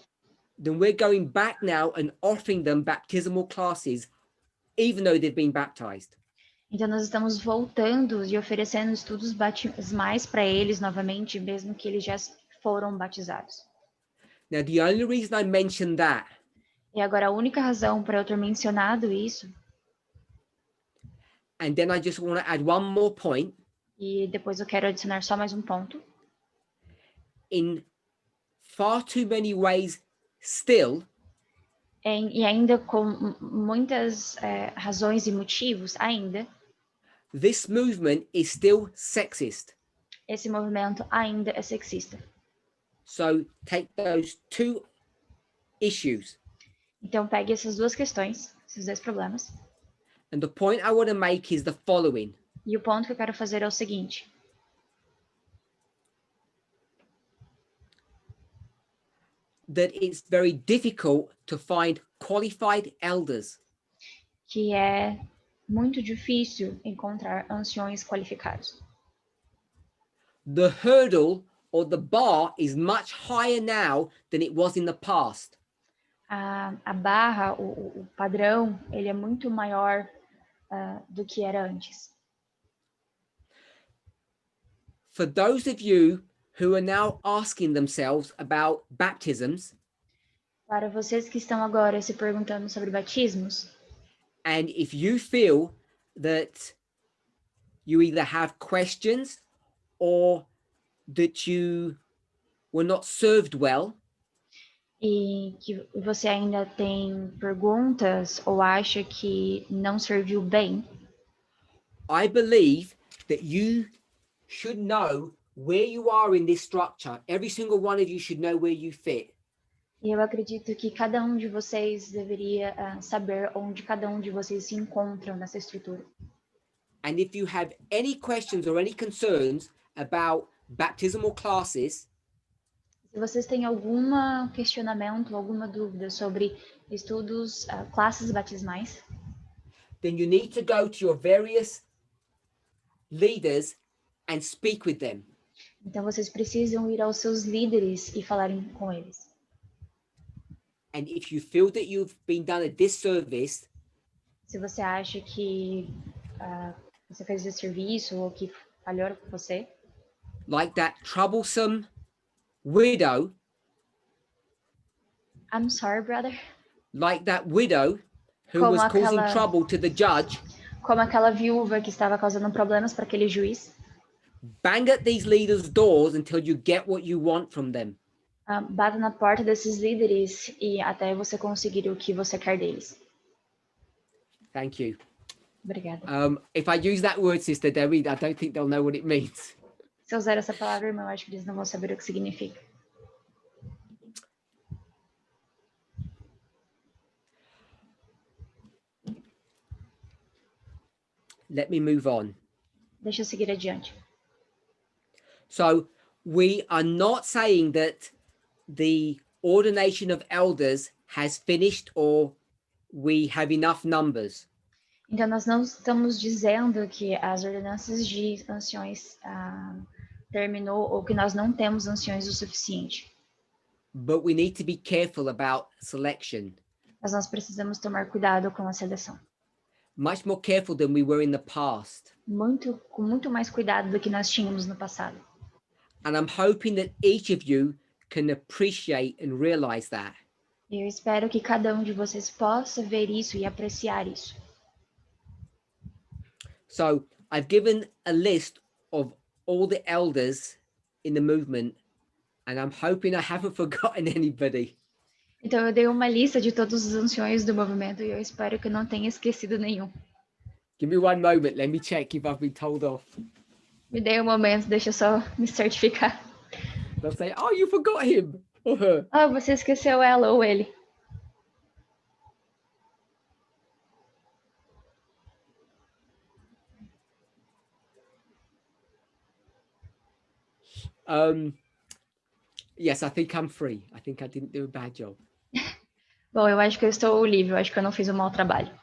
then we're going back now and offering them baptismal classes, even though they've been baptized. Então nós estamos voltando e oferecendo estudos batismais para eles novamente, mesmo que eles já foram batizados. Now, the only reason I mentioned that, e agora a única razão para eu ter mencionado isso, and then I just want to add one more point. E depois eu quero adicionar só mais um ponto. In far too many ways still, e ainda com muitas razões e motivos ainda, this movement is still sexist. Esse movimento ainda é sexista. So take those two issues. Então pegue essas duas questões, esses dois problemas. And the point I want to make is the following. E o ponto que eu quero fazer é o seguinte. That it's very difficult to find qualified elders. Que é muito difícil encontrar anciões qualificados. The hurdle or the bar is much higher now than it was in the past. A barra, o padrão, ele é muito maior do que era antes. For those of you who are now asking themselves about baptisms, para vocês que estão agora se perguntando sobre batismos, and if you feel that you either have questions or that you were not served well, e que você ainda tem perguntas ou acha que não serviu bem, I believe that you should know where you are in this structure. Every single one of you should know where you fit. E eu acredito que cada um de vocês deveria saber onde cada um de vocês se encontram nessa estrutura. And if you have any questions or any concerns about baptismal classes, se vocês têm algum questionamento, alguma dúvida sobre estudos, classes batismais, then you need to go to your various leaders and speak with them. Então vocês precisam ir aos seus líderes e falarem com eles. And if you feel that you've been done a disservice, Se você acha que você fez desserviço ou que falharam com você, like that troublesome widow, I'm sorry, brother. like that widow who Como was causing aquela, trouble to the judge. como aquela viúva que estava causando problemas para aquele juiz. Bang at these leaders' doors until you get what you want from them. Bata na porta desses líderes e até você conseguir o que você quer deles. Thank you. Obrigada. If I use that word, Sister Debbie, I don't think they'll know what it means. Se eu usar essa palavra, irmão, acho que eles não vão saber o que significa. Let me move on. Deixa eu seguir adiante. So we are not saying that the ordination of elders has finished or we have enough numbers. Então, nós não estamos dizendo que as ordenanças de anciões terminou ou que nós não temos anciões o suficiente. But we need to be careful about selection. Mas nós precisamos tomar cuidado com a seleção. Much more careful than we were in the past. Com muito mais cuidado do que nós tínhamos no passado. And I'm hoping that each of you can appreciate and realize that. Eu espero que cada um de vocês possa ver isso e apreciar isso. So I've given a list of all the elders in the movement, and I'm hoping I haven't forgotten anybody. Então, eu dei uma lista de todos os anciões do movimento e eu espero que eu não tenha esquecido nenhum. Give me one moment. Let me check if I've been told off. Me dê um momento, deixa eu só me certificar. They'll say, "Oh, you forgot him or her." Ah, você esqueceu ela ou ele. Yes, I think I'm free. I think I didn't do a bad job. Bom, eu acho que eu estou livre, eu acho que eu não fiz um mau trabalho.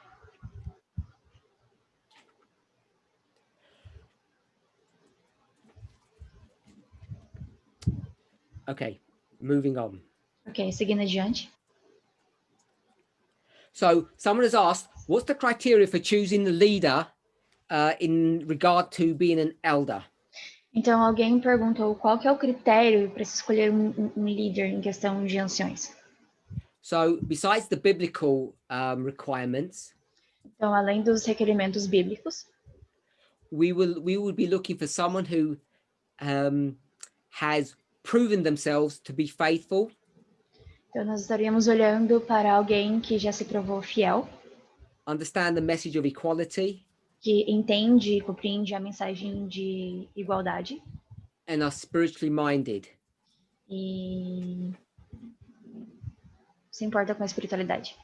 Okay, moving on. Ok, seguindo adiante. So someone has asked, what's the criteria for choosing the leader in regard to being an elder? Então, alguém perguntou qual que é o critério para se escolher um líder em questão de anciões. So besides the biblical requirements, então, além dos requerimentos bíblicos, we would be looking for someone who has proven themselves to be faithful. Então, nós estaríamos olhando para alguém que já se provou fiel, understand the message of equality, que entende e compreende a mensagem de igualdade, and are spiritually minded. E se importa com a espiritualidade.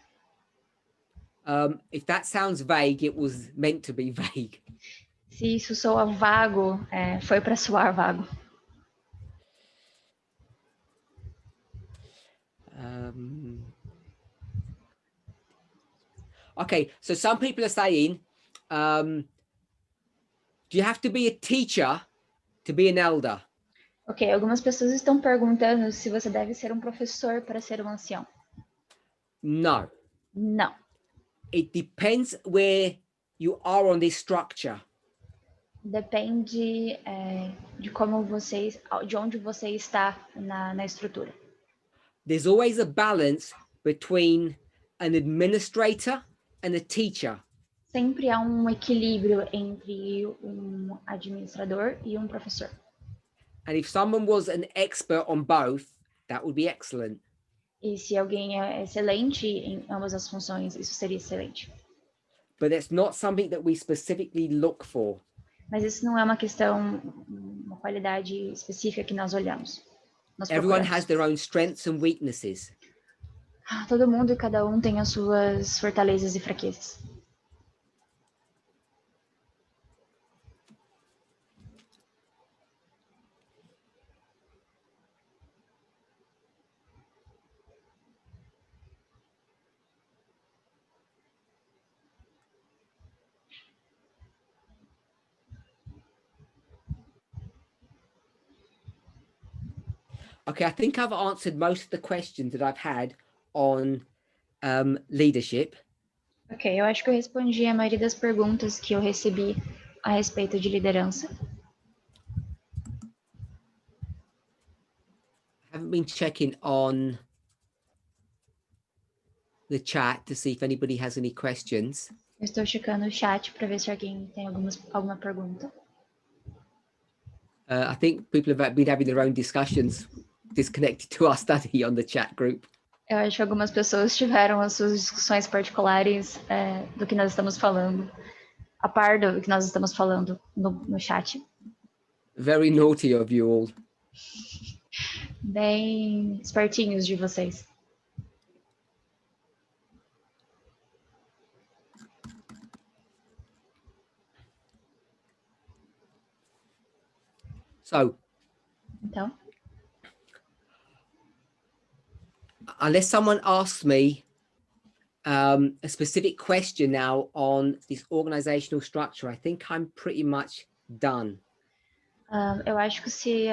If that sounds vague, it was meant to be vague. Se isso soa vago, foi para soar vago. Okay, so some people are saying, do you have to be a teacher to be an elder? Ok, algumas pessoas estão perguntando se você deve ser um professor para ser um ancião. No. Não. It depends where you are on this structure. Depende de onde você está na estrutura. There's always a balance between an administrator and a teacher. Sempre há um equilíbrio entre um administrador e um professor. And if someone was an expert on both, that would be excellent. E se alguém é excelente em ambas as funções, isso seria excelente. But that's not something that we specifically look for. Mas isso não é uma questão, uma qualidade específica que nós olhamos. Everyone has their own strengths and weaknesses. Todo mundo e cada um tem as suas fortalezas e fraquezas. Okay, I think I've answered most of the questions that I've had on leadership. Ok, eu acho que eu respondi a maioria das perguntas que eu recebi a respeito de liderança. I haven't been checking on the chat to see if anybody has any questions. Eu estou checando o chat para ver se alguém tem alguma pergunta. I think people have been having their own discussions disconnected to our study on the chat group. Eu acho que algumas pessoas tiveram as suas discussões particulares do que nós estamos falando, a par do que nós estamos falando no chat. Very naughty of you all. Bem espertinhos de vocês. So, Então, unless someone asks me a specific question now on this organizational structure, I think I'm pretty much done. eu acho que se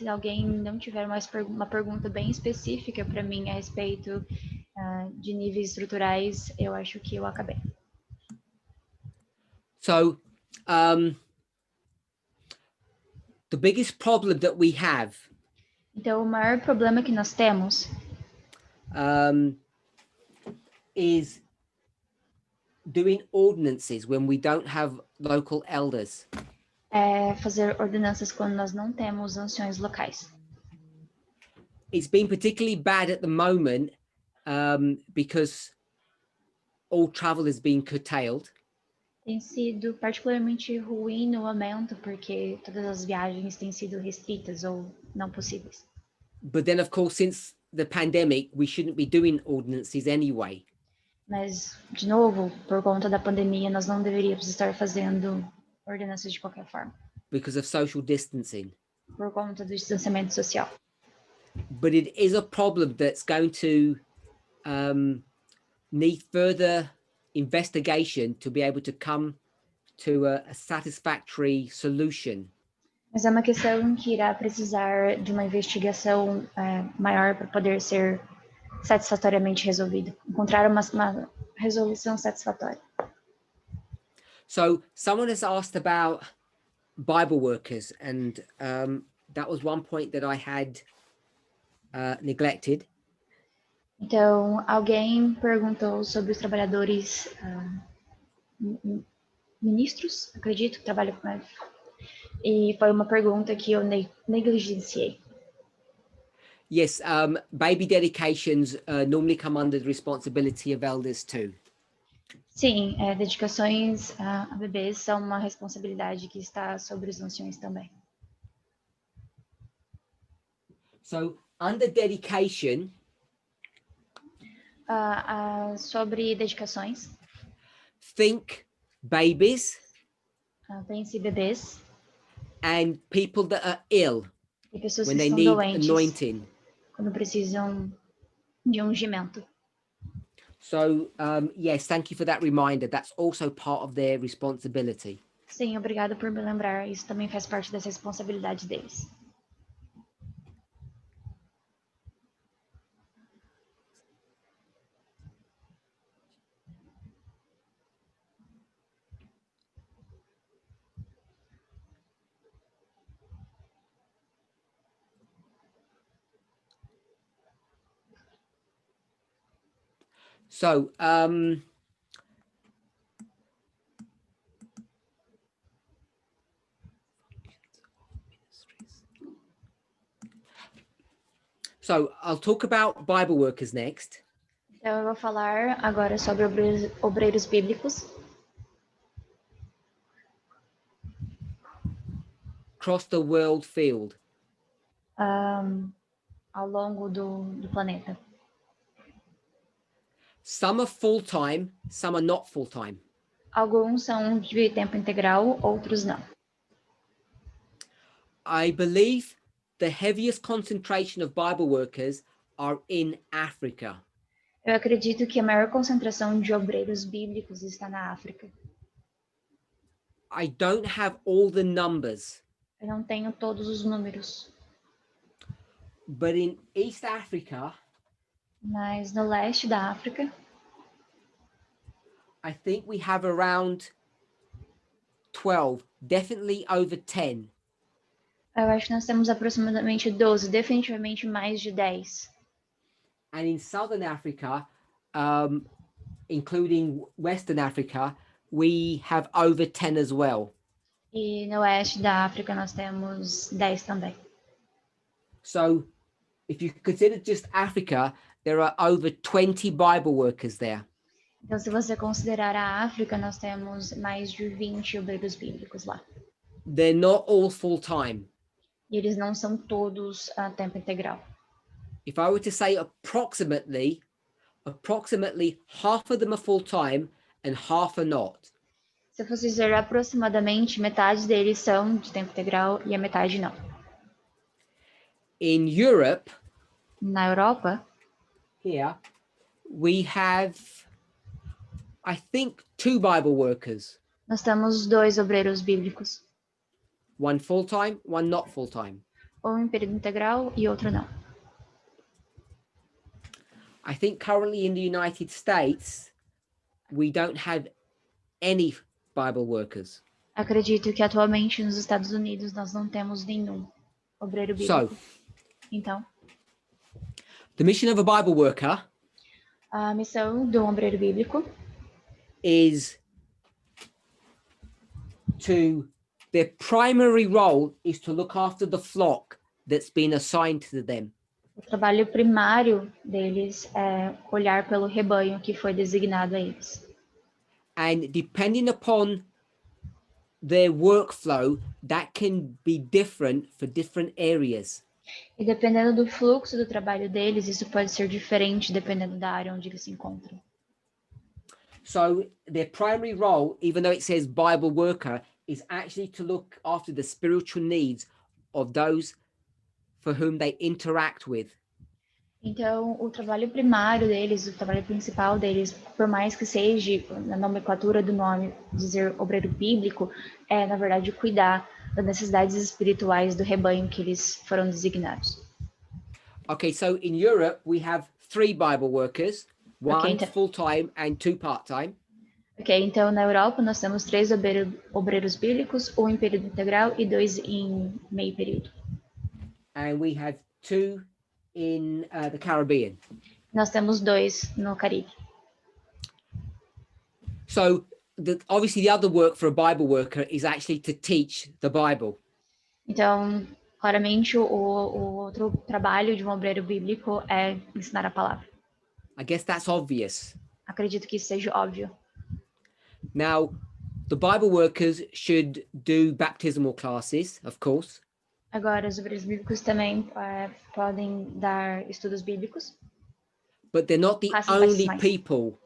alguém não tiver mais uma pergunta bem específica para mim a respeito de níveis estruturais, eu acho que eu acabei. So, the biggest problem that we have Então, o maior problema que nós temos is doing ordinances when we don't have local elders. É fazer ordenanças quando nós não temos anciões locais. It's been particularly bad at the moment because all travel has been curtailed. Tem sido particularmente ruim no momento porque todas as viagens têm sido restritas ou não possíveis. But then, of course, since the pandemic, we shouldn't be doing ordinances anyway. Mas, de novo, por conta da pandemia, nós não deveríamos estar fazendo ordenanças de qualquer forma. Because of social distancing. Por conta do distanciamento social. But it is a problem that's going to need further investigation to be able to come to a satisfactory solution. Mas é uma questão que irá precisar de uma investigação maior para poder ser satisfatoriamente resolvido. Encontrar uma resolução satisfatória. So someone has asked about Bible workers, and that was one point that I had neglected. Então, alguém perguntou sobre os trabalhadores ministros, acredito, que trabalham com ele. E foi uma pergunta que eu negligenciei. Yes, baby dedications normally come under the responsibility of elders too. Sim, dedicações a bebês são uma responsabilidade que está sobre os anciões também. So, under dedication, sobre dedicações, think babies pense bebês and people that are ill e pessoas when que they estão need doentes anointing. quando precisam de ungimento. So, yes, thank you for that reminder. That's also part of their responsibility. Sim, obrigada por me lembrar. Isso também faz parte dessa responsabilidade deles. So, I'll talk about Bible workers next. Então, eu vou falar agora sobre obreiros bíblicos. Across the world field. Ao longo do planeta. Some are full-time, some are not full-time. Alguns são de tempo integral, outros não. I believe the heaviest concentration of Bible workers are in Africa. Eu acredito que a maior concentração de obreiros bíblicos está na África. I don't have all the numbers. Eu não tenho todos os números. But in East Africa, mas no leste da África, I think we have around 12, definitely over 10. Eu acho que nós temos aproximadamente 12, definitivamente mais de 10. And in Southern Africa, including Western Africa, we have over 10 as well. E no oeste da África nós temos 10 também. So if you consider just Africa, there are over 20 Bible workers there. Então, se você considerar a África, nós temos mais de 20 obreiros bíblicos lá. They're not all full-time. E eles não são todos a tempo integral. If I were to say approximately half of them are full-time and half are not. Se eu fosse dizer aproximadamente, metade deles são de tempo integral e a metade não. In Europe, Na Europa, here, we have, I think, 2 Bible workers. nós temos 2 obreiros bíblicos. One full-time, one not full-time. Um em período integral e outro não. I think currently in the United States, we don't have any Bible workers. Acredito que atualmente nos Estados Unidos nós não temos nenhum obreiro bíblico. Então, The mission of a Bible worker a missão do obreiro bíblico is their primary role is to look after the flock that's been assigned to them. O trabalho primário deles é olhar pelo rebanho que foi designado a eles. And depending upon their workflow, that can be different for different areas. E dependendo do fluxo do trabalho deles, isso pode ser diferente dependendo da área onde eles se encontram. So their primary role, even though it says Bible worker, is actually to look after the spiritual needs of those for whom they interact with. Então, o trabalho primário deles, o trabalho principal deles, por mais que seja na nomenclatura do nome dizer obreiro bíblico, é, na verdade, cuidar das necessidades espirituais do rebanho que eles foram designados. Okay, so in Europe, we have 3 Bible workers, one então. full-time and 2 part-time. Ok, então na Europa nós temos 3 obreiros bíblicos, um em período integral e 2 em meio período. And we have 2 in the Caribbean. Nós temos 2 no Caribe. So obviously the other work for a Bible worker is actually to teach the Bible. Então, claramente o outro trabalho de um obreiro bíblico é ensinar a palavra. I guess that's obvious. Acredito que isso seja óbvio. Now, the Bible workers should do baptismal classes, of course. Agora, os obreiros bíblicos também podem dar estudos bíblicos. But they're not the only people.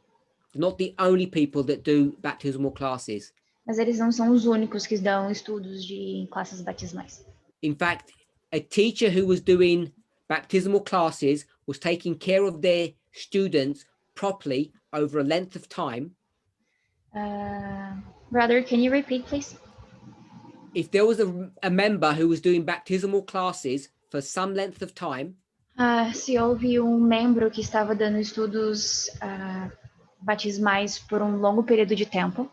They're not the only people that do baptismal classes. Mas eles não são os únicos que dão estudos de classes batismais. In fact, a teacher who was doing baptismal classes was taking care of their students properly over a length of time. Brother, can you repeat, please? If there was a member who was doing baptismal classes for some length of time, se houve membro que estava dando estudos batismais por longo período de tempo,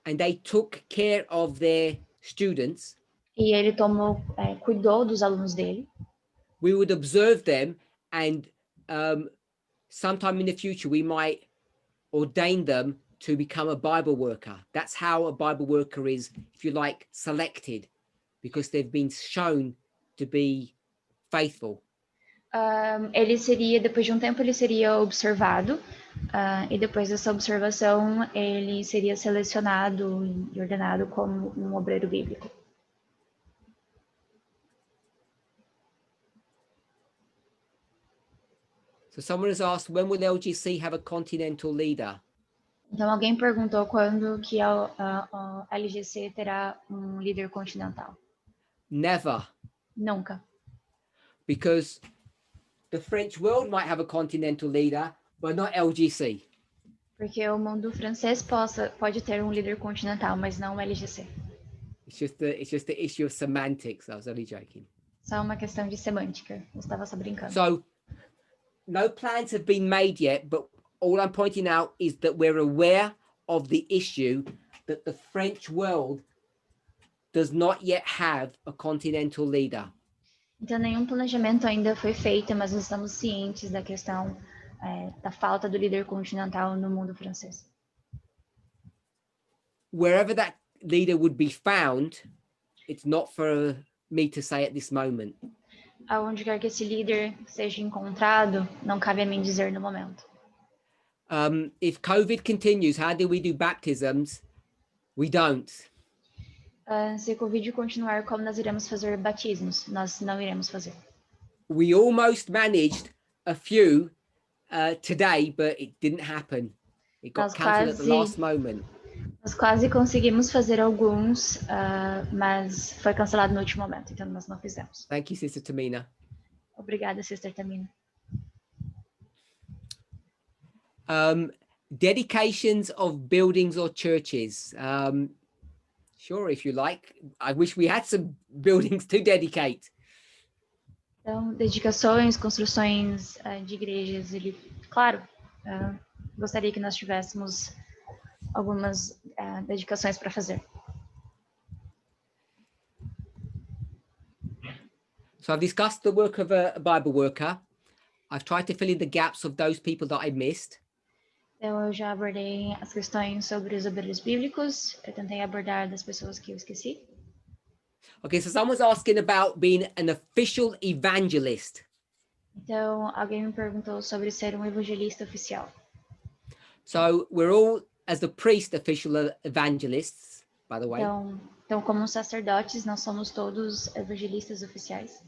and they took care of their students, e ele cuidou dos alunos dele, we would observe them, and sometime in the future we might ordain them to become a Bible worker. That's how a Bible worker is, if you like, selected, because they've been shown to be faithful. Depois de um tempo, ele seria observado, e depois dessa observação, ele seria selecionado e ordenado como um obreiro bíblico. So someone has asked, when will LGC have a continental leader? Então, alguém perguntou quando que a LGC terá líder continental. Never. Nunca. Because the French world might have a continental leader, but not LGC. Porque o mundo francês pode ter líder continental, mas não o LGC. It's just the issue of semantics. I was only joking. Só uma questão de semântica. Eu estava só brincando. So, no plans have been made yet, but all I'm pointing out is that we're aware of the issue that the French world does not yet have a continental leader. Então, nenhum planejamento ainda foi feito, mas nós estamos cientes da questão da falta do líder continental no mundo francês. Wherever that leader would be found, it's not for me to say at this moment. Aonde quer que esse líder seja encontrado, não cabe a mim dizer no momento. If COVID continues, how do we do baptisms? We don't. Se o Covid continuar, como nós iremos fazer batismos? Nós não iremos fazer. We almost managed a few today, but it didn't happen. It got cancelled at the last moment. Nós quase conseguimos fazer alguns, mas foi cancelado no último momento, então nós não fizemos. Thank you, Sister Tamina. Obrigada, Sister Tamina. Dedications of buildings or churches. Sure, if you like. I wish we had some buildings to dedicate. Então, dedicações, construções de igrejas, claro, gostaria que nós tivéssemos algumas dedicações para fazer. So I've discussed the work of a Bible worker. I've tried to fill in the gaps of those people that I missed. Então, eu já abordei as questões sobre os obreiros bíblicos. Eu tentei abordar das pessoas que eu esqueci. Okay, so someone's asking about being an official evangelist. Então, alguém me perguntou sobre ser um evangelista oficial. So we're all, as the priest, official evangelists, by the way. Então, como sacerdotes, nós somos todos evangelistas oficiais.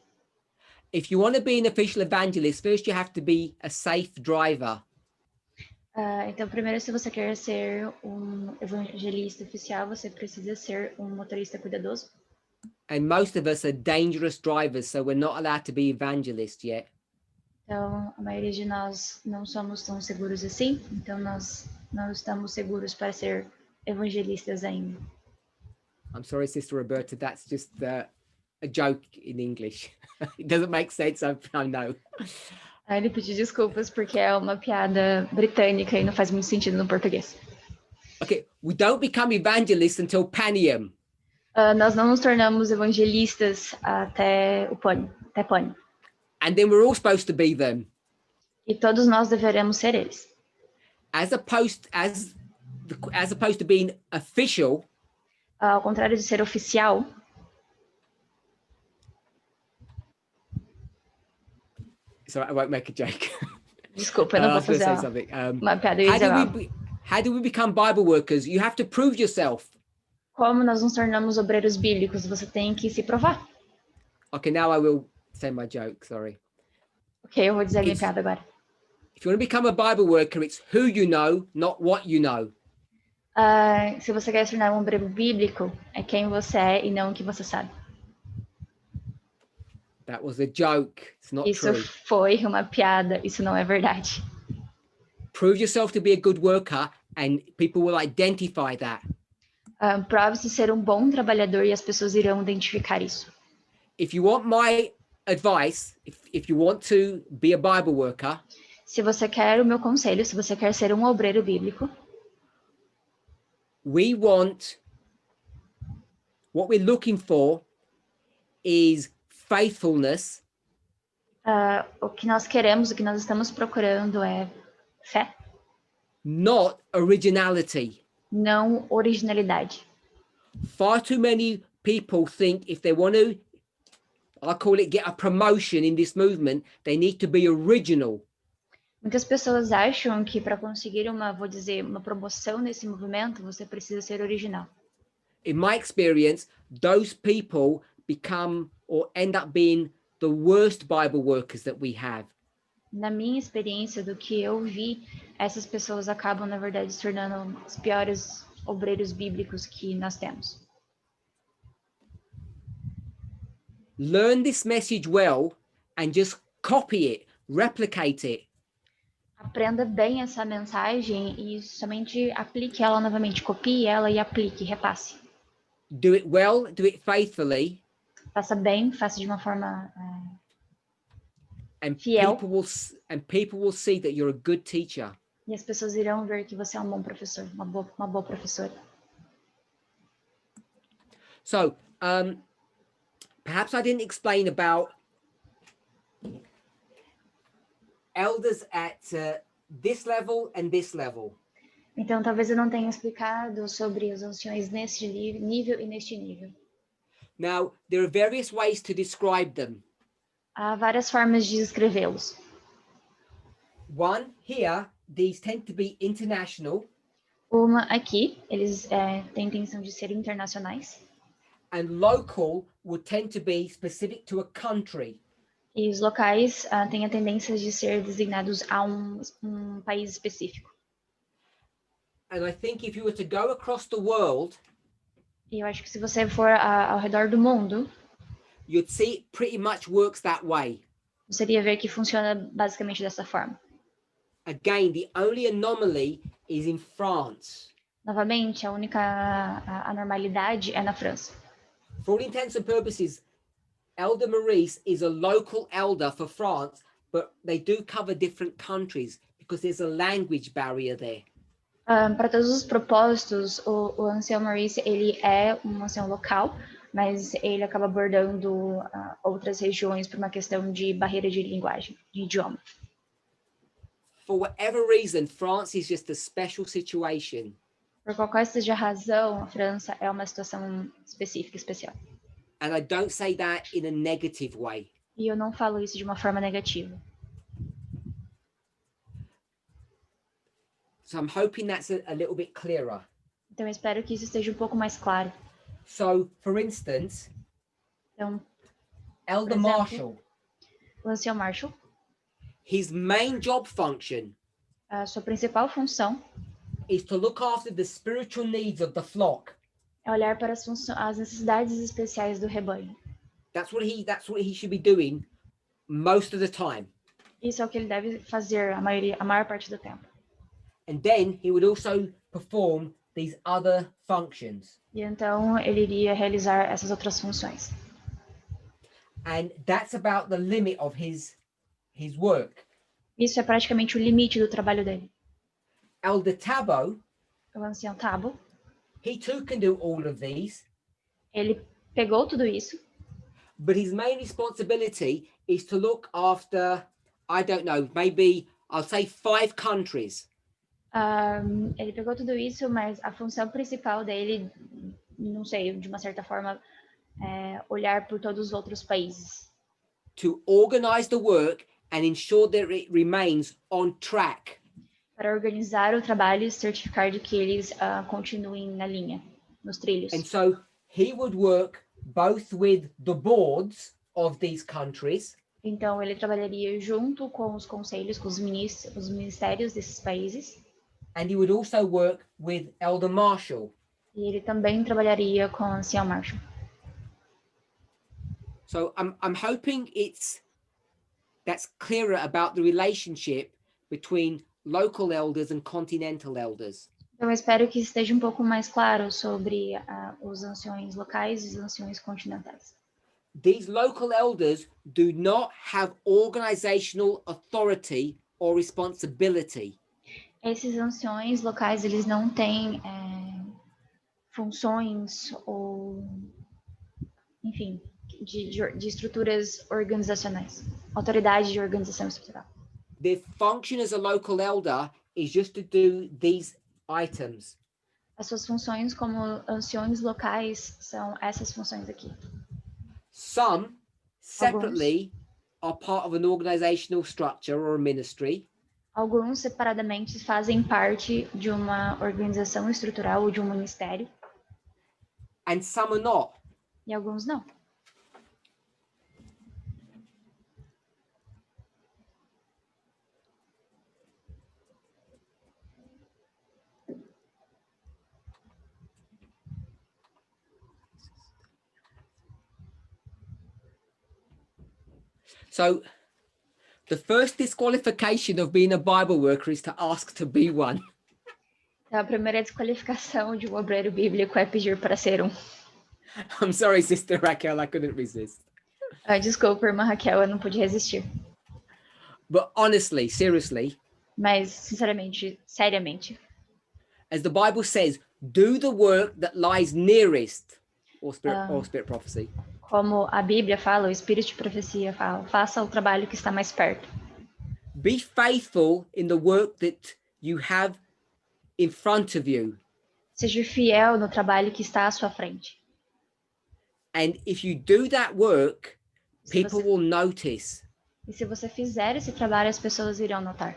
If you want to be an official evangelist, first you have to be a safe driver. Então, primeiro, se você quer ser um evangelista oficial, você precisa ser um motorista cuidadoso. And most of us are dangerous drivers, so we're not allowed to be evangelists yet. Então, a maioria de nós não somos tão seguros assim, então nós não estamos seguros para ser evangelistas ainda. I'm sorry, Sister Roberta, that's just a joke in English. It doesn't make sense, I know. Ele pediu desculpas porque é uma piada britânica e não faz muito sentido no português. Okay, we don't become evangelists until Panium. Nós não nos tornamos evangelistas até Pânico. And then we're all supposed to be them. E todos nós deveremos ser eles. As opposed to being official. Ao contrário de ser oficial. So I won't make a joke. Desculpa, eu não vou fazer uma piada. How do we become Bible workers? You have to prove yourself. Como nós nos tornamos obreiros bíblicos? Você tem que se provar. Okay, now I will say my joke, sorry. Ok, eu vou dizer a minha piada agora. If you want to become a Bible worker, it's who you know, not what you know. Se você quer se tornar um obreiro bíblico, é quem você é e não o que você sabe. That was a joke. It's not Isso true. foi uma piada, isso não é verdade. Prove yourself to be a good worker and people will identify that. Prove-se ser um bom trabalhador e as pessoas irão identificar isso. If you want my advice, if you want to be a Bible worker, se você quer o meu conselho, se você quer ser um obreiro bíblico, what we're looking for is faithfulness. O que nós queremos, o que nós estamos procurando é fé. Not originality. Não originalidade. Far too many people think if they want to, I call it, get a promotion in this movement, they need to be original. Muitas pessoas acham que para conseguir uma promoção nesse movimento, você precisa ser original. In my experience, those people become or end up being the worst Bible workers that we have. Na minha experiência, do que eu vi, essas pessoas acabam, na verdade, se tornando os piores obreiros bíblicos que nós temos. Learn this message well and just copy it, replicate it. Aprenda bem essa mensagem e somente aplique ela novamente. Copie ela e aplique, repasse. Do it well, do it faithfully. Faça bem, faça de uma forma and fiel. people will see that you're a good teacher. E as pessoas irão ver que você é um bom professor, uma boa professora. So, perhaps I didn't explain about elders at this level and this level. Então, talvez eu não tenha explicado sobre os anciões neste nível e neste nível. Now, there are various ways to describe them. Há várias formas de descrevê-los. One, here, these tend to be international. Uma aqui, eles têm intenção de ser internacionais. And local would tend to be specific to a country. E os locais têm a tendência de ser designados a um país específico. And I think if you were to go across the world, E eu acho que se você for ao redor do mundo, you'd see it pretty much works that way. você iria ver que funciona basicamente dessa forma. Again, the only anomaly is in France. Novamente, a única anormalidade é na França. For all intents and purposes, Elder Maurice is a local elder for France, but they do cover different countries because there's a language barrier there. Para todos os propósitos, o ancião Maurice, ele é um ancião local, mas ele acaba abordando outras regiões por uma questão de barreira de linguagem, de idioma. For whatever reason, France is just a special situation. Por qualquer seja a razão, a França é uma situação específica, especial. And I don't say that in a negative way. E eu não falo isso de uma forma negativa. So I'm hoping that's a little bit clearer. Então eu espero que isso esteja um pouco mais claro. So, for instance, Então, Elder exemplo, Marshall, o ancião Marshall, his main job function a sua principal função is to look after the spiritual needs of the flock. é olhar para as necessidades especiais do rebanho. That's what he should be doing most of the time. Isso é o que ele deve fazer a maior parte do tempo. And then he would also perform these other functions. E então ele iria realizar essas outras funções. And that's about the limit of his work. Isso é praticamente o limite do trabalho dele. Elder Tabo, O ancião Tabo, he too can do all of these. ele pegou tudo isso, But his main responsibility is to look after, I don't know, maybe I'll say 5 countries. Ele pegou tudo isso, mas a função principal dele, não sei, de uma certa forma, é olhar por todos os outros países. To organize the work and ensure that it remains on track. Para organizar o trabalho e certificar de que eles continuem na linha, nos trilhos. And so he would work both with the boards of these countries. Então ele trabalharia junto com os conselhos, com os ministérios desses países. And he would also work with Elder Marshall. E ele também trabalharia com o ancião Marshall. So I'm hoping that's clearer about the relationship between local elders and continental elders. Então eu espero que esteja um pouco mais claro sobre os anciões locais e os anciões continentais. These local elders do not have organizational authority or responsibility. Esses anciões locais, eles não têm funções ou, enfim, de estruturas organizacionais, autoridade de organização estrutural. Their function as a local elder is just to do these items. As suas funções como anciões locais são essas funções aqui. Some separately are part of an organizational structure or a ministry. Alguns separadamente fazem parte de uma organização estrutural ou de um ministério. And some are not. E alguns não. So the first disqualification of being a Bible worker is to ask to be one. Então, a primeira desqualificação de um obreiro bíblico é pedir para ser um. I'm sorry, Sister Raquel, I couldn't resist. Desculpa, irmã Raquel, eu não pude resistir. But honestly, seriously, Mas, sinceramente, seriamente, As the Bible says, do the work that lies nearest, or spirit prophecy. como a Bíblia fala, o Espírito de Profecia fala, faça o trabalho que está mais perto. Be faithful in the work that you have in front of you. Seja fiel no trabalho que está à sua frente. And if you do that work, Se people você, will notice. e se você fizer esse trabalho, as pessoas irão notar.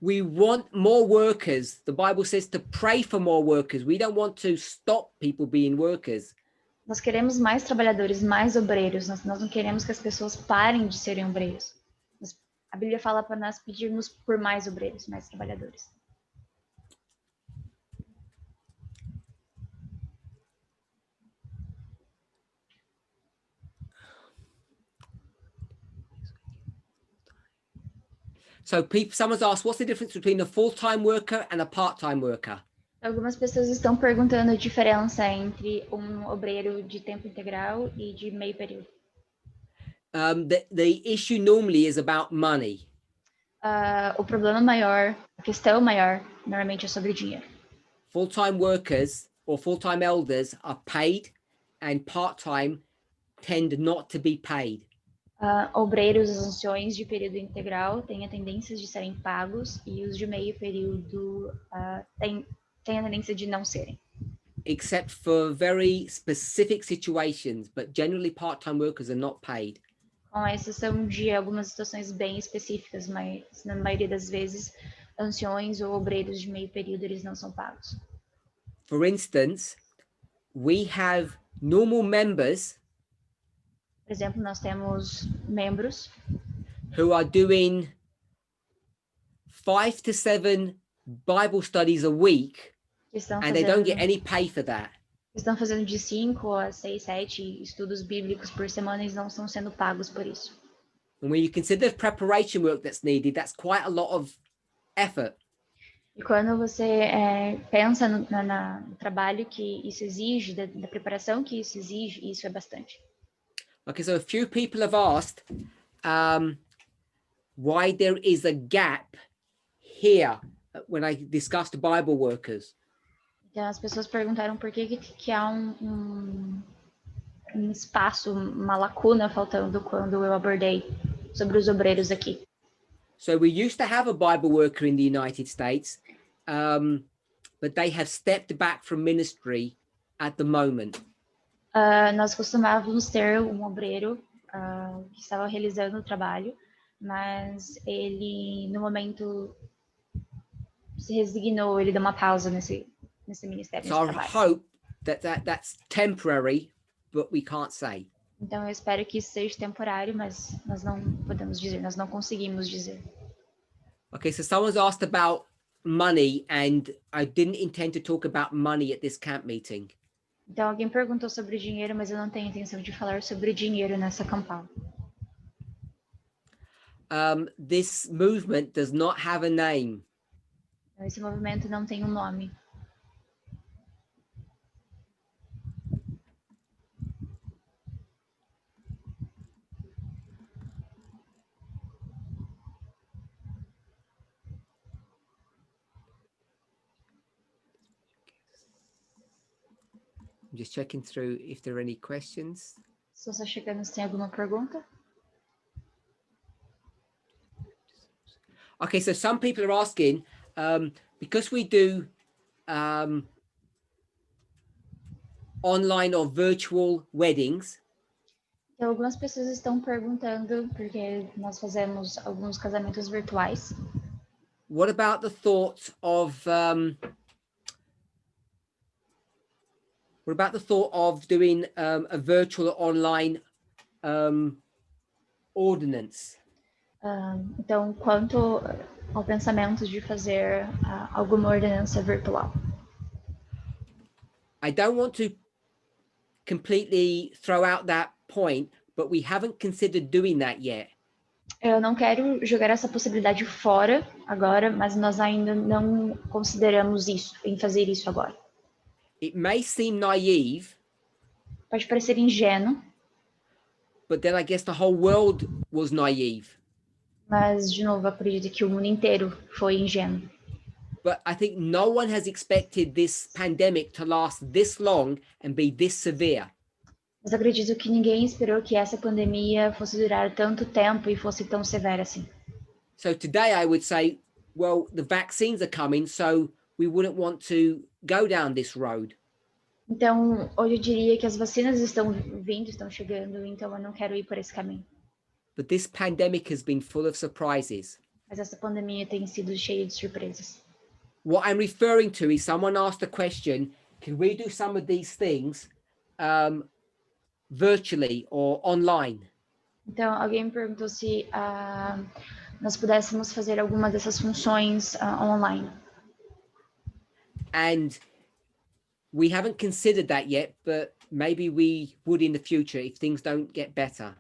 We want more workers. The Bible says to pray for more workers. We don't want to stop people being workers. Nós queremos mais trabalhadores, mais obreiros. Nós não queremos que as pessoas parem de serem obreiros. A Bíblia fala para nós pedirmos por mais obreiros, mais trabalhadores. So someone's asked, what's the difference between a full-time worker and a part-time worker? Algumas pessoas estão perguntando a diferença entre um obreiro de tempo integral e de meio período. The issue normally is about money. O problema maior, a questão maior, normalmente é sobre dinheiro. Full-time workers or full-time elders are paid, and part-time tend not to be paid. Obreiros, os anciões de período integral têm a tendência de serem pagos e os de meio período têm a tendência de não serem. Except for very specific situations, but generally part-time workers are not paid. Com exceção de algumas situações bem específicas, mas na maioria das vezes, anciões ou obreiros de meio período eles não são pagos. For instance, we have normal members Por exemplo, nós temos membros who are doing 5 to 7 Bible studies a week, and they don't get any pay for that. Estão fazendo de 5 a 6, 7 estudos bíblicos por semana e eles não estão sendo pagos por isso. And when you consider the preparation work that's needed, that's quite a lot of effort. E quando você pensa no trabalho que isso exige, da preparação que isso exige, isso é bastante. Okay, so a few people have asked why there is a gap here when I discussed Bible workers. Então, as pessoas perguntaram por que há um espaço, uma lacuna faltando quando eu abordei sobre os obreiros aqui. So we used to have a Bible worker in the United States, but they have stepped back from ministry at the moment. Nós costumávamos ter um obreiro que estava realizando o trabalho, mas ele, no momento, se resignou, ele deu uma pausa nesse ministério, so I hope that's temporary, but we can't say. Então eu espero que isso seja temporário, mas nós não podemos dizer, nós não conseguimos dizer. Okay, so someone's asked about money, and I didn't intend to talk about money at this camp meeting. Então alguém perguntou sobre dinheiro, mas eu não tenho intenção de falar sobre dinheiro nessa Campal. This movement does not have a name. Esse movimento não tem um nome. I'm just checking through if there are any questions. Estou só checando se tem alguma pergunta. Okay, so some people are asking, because we do online or virtual weddings. Então, algumas pessoas estão perguntando, porque nós fazemos alguns casamentos virtuais. What about the thought of doing a virtual or online ordinance? Então, quanto ao pensamento de fazer alguma ordenança virtual? I don't want to completely throw out that point, but we haven't considered doing that yet. Eu não quero jogar essa possibilidade fora agora, mas nós ainda não consideramos isso, em fazer isso agora. It may seem naive. Pode parecer ingênuo. But then I guess the whole world was naive. Mas, de novo, acredito que o mundo inteiro foi ingênuo. But I think no one has expected this pandemic to last this long and be this severe. Mas acredito que ninguém esperou que essa pandemia fosse durar tanto tempo e fosse tão severa assim. So today I would say, well, the vaccines are coming, so we wouldn't want to go down this road. Então, hoje eu diria que as vacinas estão vindo, estão chegando, então eu não quero ir por esse caminho. But this pandemic has been full of surprises. Mas essa pandemia tem sido cheia de surpresas. What I'm referring to is someone asked a question, can we do some of these things virtually or online? Então, alguém me perguntou se nós pudéssemos fazer alguma dessas funções online. And we haven't considered that yet, but maybe we would in the future if things don't get better.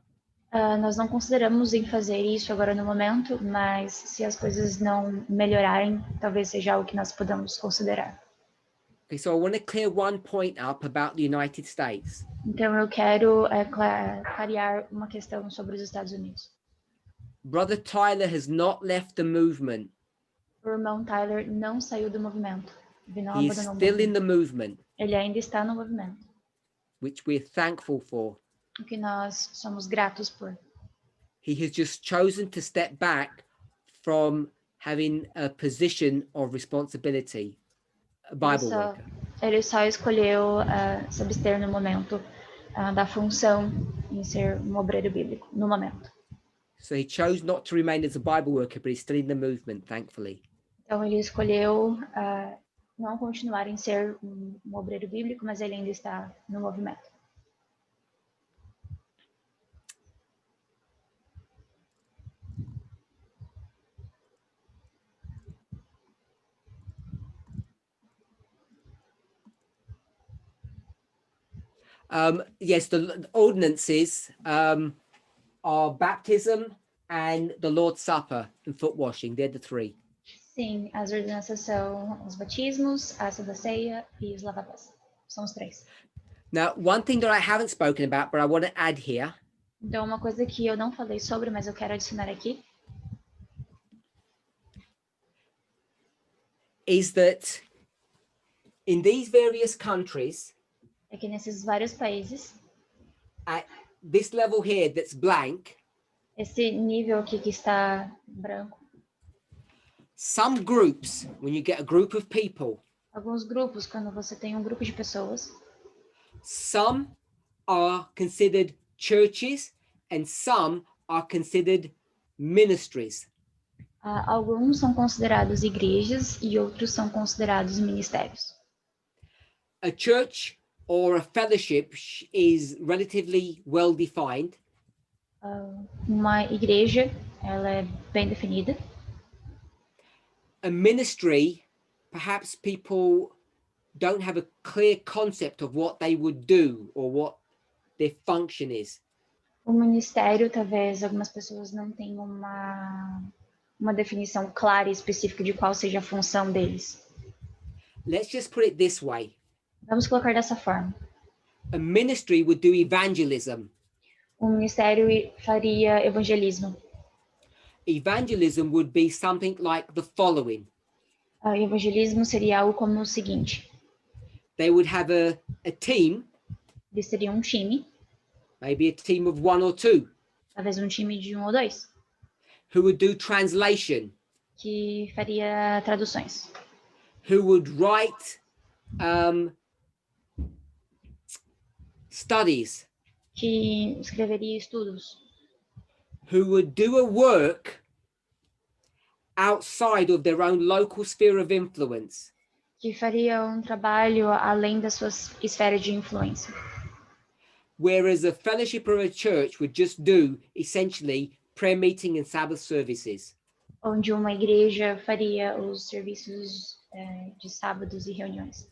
Nós não consideramos em fazer isso agora no momento, mas se as coisas não melhorarem, talvez seja algo que nós podamos considerar. Okay, so I want to clear one point up about the United States. Então, eu quero clarear uma questão sobre os Estados Unidos. Brother Tyler has not left the movement. O irmão Tyler não saiu do movimento. Ele não He is abandonou o still in movimento. the movement, Ele ainda está no movimento, which we're thankful for. o que nós somos gratos por. He has just chosen to step back from having a position of responsibility, a Bible worker. Ele só escolheu se abster no momento da função em ser um obreiro bíblico, no momento. So he chose not to remain as a Bible worker, but he's still in the movement, thankfully. Então ele escolheu não continuar em ser um obreiro bíblico, mas ele ainda está no movimento. Yes, the ordinances are baptism and the Lord's Supper and foot washing. They're the three. Sim, as ordenanças são os batismos, a Santa Ceia e os lava-pés. São os três. Now, one thing that I haven't spoken about, but I want to add here. Então, uma coisa que eu não falei sobre, mas eu quero adicionar aqui, is that in these various countries, é que nesses vários países, at this level here that's blank, esse nível aqui que está branco, some groups, when you get a group of people, alguns grupos, quando você tem um grupo de pessoas, some are considered churches and some are considered ministries. Alguns são considerados igrejas e outros são considerados ministérios. A church or a fellowship is relatively well defined. Uma igreja, ela é bem definida. A ministry, perhaps people don't have a clear concept of what they would do or what their function is. O ministério, talvez algumas pessoas não tenham uma definição clara e específica de qual seja a função deles. Let's just put it this way. Vamos colocar dessa forma. A ministry would do evangelism. O ministério faria evangelismo. Evangelism would be something like the following. O evangelismo seria algo como o seguinte. They would have a team. Eles teriam um time. Maybe a team of 1 or 2. Talvez um time de 1 ou 2. Who would do translation. Que faria traduções. Who would write studies. Que escreveria estudos. Who would do a work outside of their own local sphere of influence. Que faria um trabalho além da sua esfera de influência. Whereas a fellowship or a church would just do, essentially, prayer meeting and Sabbath services. Onde uma igreja faria os serviços de sábados e reuniões.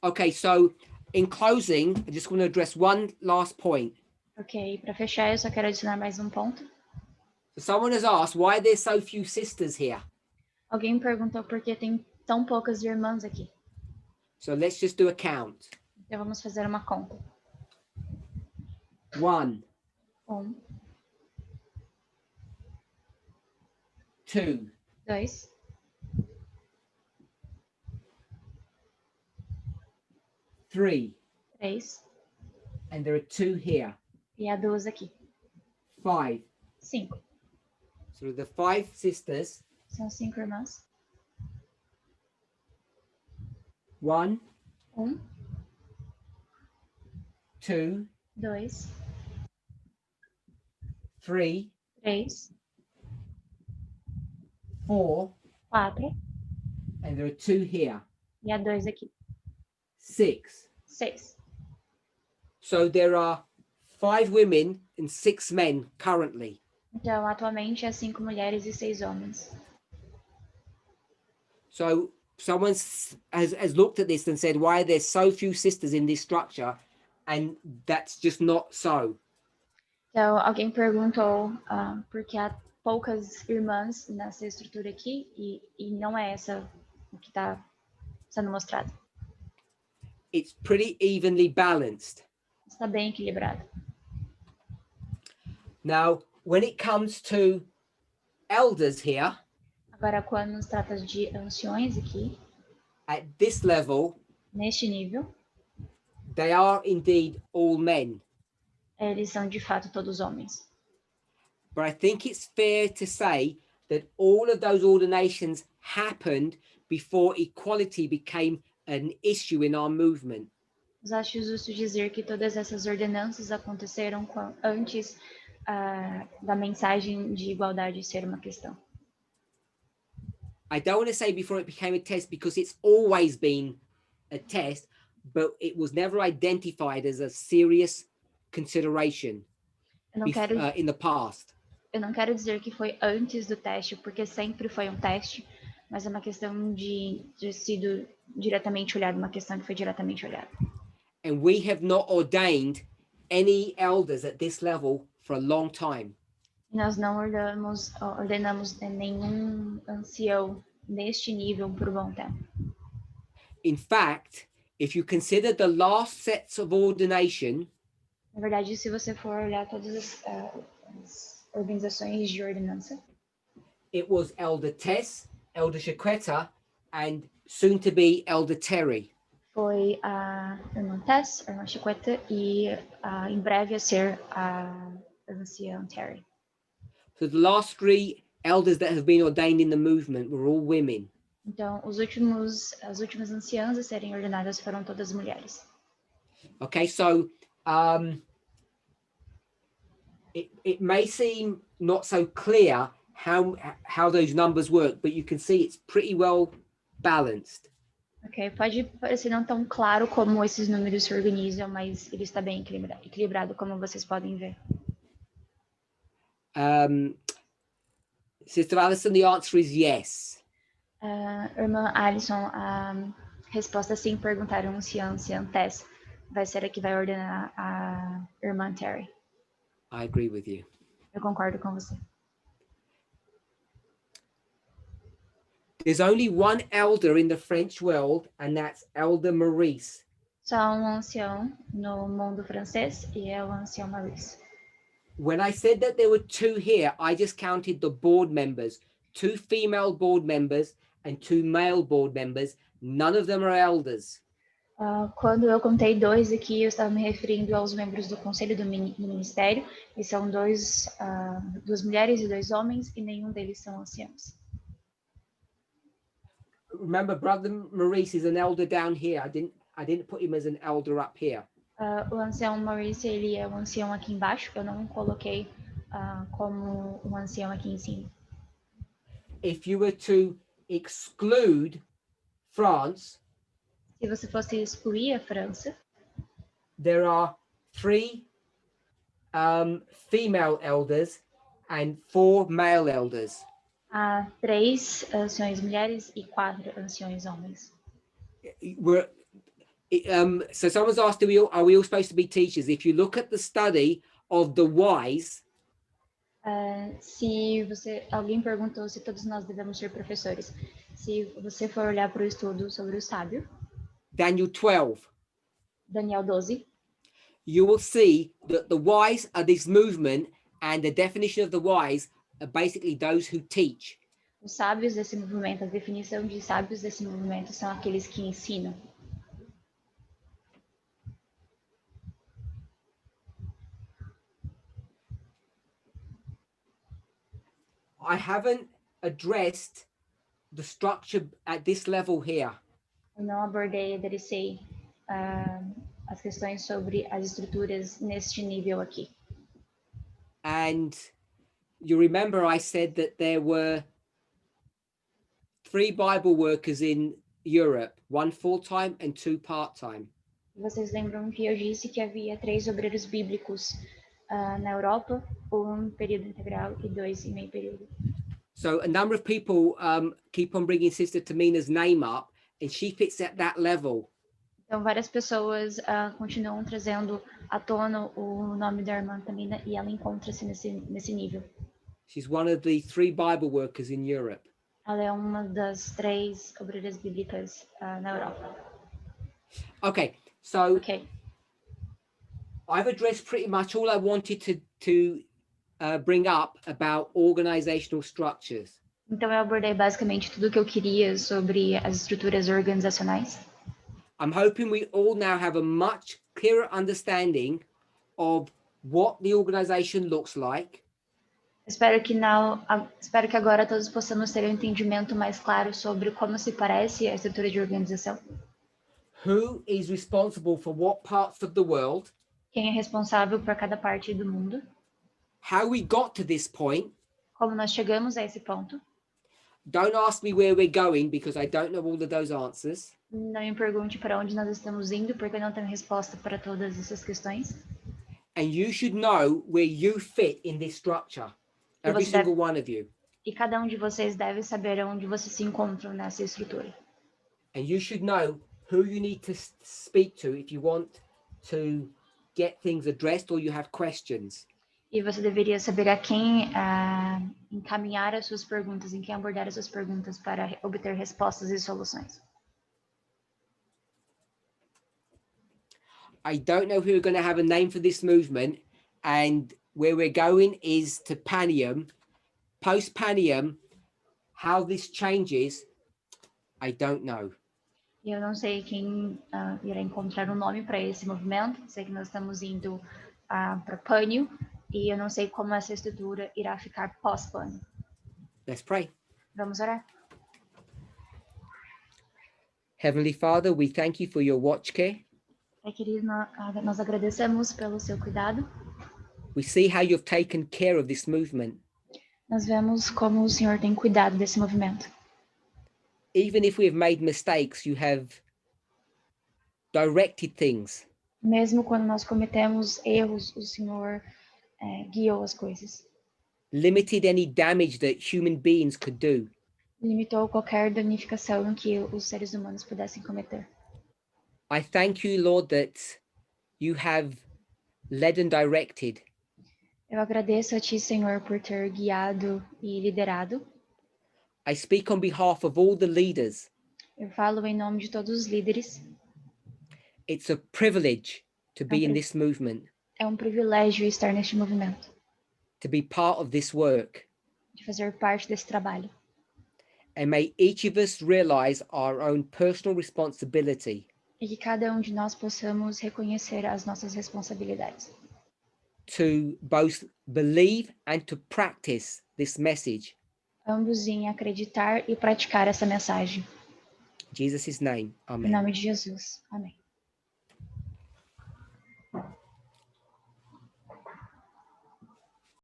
Okay, so in closing, I just want to address one last point. Ok, para fechar, eu só quero adicionar mais um ponto. So someone has asked why there's so few sisters here. Alguém me perguntou por que tem tão poucas irmãs aqui. So let's just do a count. Então vamos fazer uma conta. 1, 1, 2, 2, 3, 3, and there are 2 here. e há 2 aqui. 5. 5. So the 5 sisters. São 5 irmãs. 1, 1, 2, 2, 3, 3, 4, 4, and there are 2 here. e há 2 aqui. 6. 6. So there are 5 women and 6 men currently. Então, atualmente, há 5 mulheres e 6 homens. So someone has looked at this and said, why are there so few sisters in this structure? And that's just not so. Então, alguém perguntou por que há poucas irmãs nessa estrutura aqui, e não é essa o que está sendo mostrado. It's pretty evenly balanced. Está bem equilibrado. Now, when it comes to elders here, Agora, quando se trata de anciões aqui, at this level, neste nível, they are indeed all men. eles são de fato todos homens. But I think it's fair to say that all of those ordinations happened before equality became an issue in our movement. Mas acho justo dizer que todas essas ordenanças aconteceram antes da mensagem de igualdade ser uma questão. I don't want to say before it became a test, because it's always been a test, but it was never identified as a serious consideration in the past. Eu não quero dizer que foi antes do teste, porque sempre foi um teste, mas é uma questão de sido diretamente olhado, uma questão que foi diretamente olhada. And we have not ordained any elders at this level for a long time. Nós não ordenamos nenhum ancião neste nível por um bom tempo. In fact, if you consider the last sets of ordination, na verdade, se você for olhar todas as organizações de ordenança, it was Elder Tess, Elder Shaqueta, and soon to be Elder Terry. Foi a irmã Tess, a irmã Chiqueta e em breve a ser a anciã Terry. So the last 3 elders that have been ordained in the movement were all women. Então, as últimas anciãs a serem ordenadas foram todas mulheres. Okay, so it may seem not so clear how those numbers work, but you can see it's pretty well balanced. Ok, pode parecer não tão claro como esses números se organizam, mas ele está bem equilibrado, como vocês podem ver. Sister Alison, the answer is yes. Irmã Alison, a resposta sim. Perguntaram se a anciã Tess vai ser a que vai ordenar a irmã Terry. I agree with you. Eu concordo com você. There's only one elder in the French world, and that's Elder Maurice. Só ancião no mundo francês, e é o ancião Maurice. When I said that there were 2 here, I just counted the board members, 2 female board members and 2 male board members. None of them are elders. Quando eu contei 2 aqui, eu estava me referindo aos membros do conselho do ministério, e são 2 mulheres e 2 homens, e nenhum deles são anciãos. Remember, Brother Maurice is an elder down here. I didn't put him as an elder up here. O ancião Maurice, ele é um ancião aqui embaixo. Eu não coloquei como um ancião aqui em cima. If you were to exclude France, se você fosse excluir a França, there are 3 female elders and 4 male elders. Há 3 anciões mulheres e 4 anciões homens. So someone's asked, are we all supposed to be teachers? If you look at the study of the wise, alguém perguntou se todos nós devemos ser professores. Se você for olhar para o estudo sobre o sábio, Daniel 12, you will see that the wise are this movement, and the definition of the wise are basically those who teach. Os sábios desse movimento, a definição de sábios desse movimento são aqueles que ensinam. I haven't addressed the structure at this level here. Eu não abordei, enderecei as questões sobre as estruturas neste nível aqui. And you remember I said that there were 3 Bible workers in Europe, 1 full-time and 2 part-time. Vocês lembram que eu disse que havia 3 obreiros bíblicos na Europa, 1 período integral e 2 em meio período. So a number of people keep on bringing Sister Tamina's name up, and she fits at that level. Então, várias pessoas continuam trazendo à tona o nome da irmã Tamina e ela encontra-se nesse nível. She's one of the 3 Bible workers in Europe. Ela é uma das 3 obreiras bíblicas na Europa. Okay, so Ok. I've addressed pretty much all I wanted to bring up about organizational structures. Então, eu abordei basicamente tudo o que eu queria sobre as estruturas organizacionais. I'm hoping we all now have a much clearer understanding of what the organization looks like. Espero que agora todos possamos ter um entendimento mais claro sobre como se parece a estrutura de organização. Who is responsible for what parts of the world? Quem é responsável por cada parte do mundo? How we got to this point? Como nós chegamos a esse ponto? Don't ask me where we're going because I don't know all of those answers. Não me pergunte para onde nós estamos indo, porque eu não tenho resposta para todas essas questões. And you should know where you fit in this structure. Every single one of you. E cada um de vocês deve saber onde vocês se encontram nessa estrutura. And you should know who you need to speak to if you want to get things addressed or you have questions. E você deveria saber a quem encaminhar as suas perguntas, em quem abordar as suas perguntas para obter respostas e soluções. I don't know who are going to have a name for this movement, and where we're going is to Panium. Post Panium, how this changes, I don't know. Eu não sei quem irá encontrar um nome para esse movimento. Sei que nós estamos indo para Pânio e eu não sei como essa estrutura irá ficar pós-Pânio. Let's pray. Vamos orar. Heavenly Father, we thank you for your watch care. Pai querido, nós agradecemos pelo seu cuidado. We see how you've taken care of this movement. Nós vemos como o Senhor tem cuidado desse movimento. Even if we have made mistakes, you have directed things. Mesmo quando nós cometemos erros, o Senhor guiou as coisas. Limited any damage that human beings could do. Limitou qualquer danificação que os seres humanos pudessem cometer. I thank you, Lord, that you have led and directed. Eu agradeço a Ti, Senhor, por ter guiado e liderado. I speak on behalf of all the leaders. Eu falo em nome de todos os líderes. It's a privilege to be in this movement. É um privilégio estar neste movimento. To be part of this work. De fazer parte desse trabalho. And may each of us realize our own personal responsibility. E que cada um de nós possamos reconhecer as nossas responsabilidades. To both believe and to practice this message. Ambos em acreditar e praticar essa mensagem. In Jesus' name, amen. Em nome de Jesus. Amém.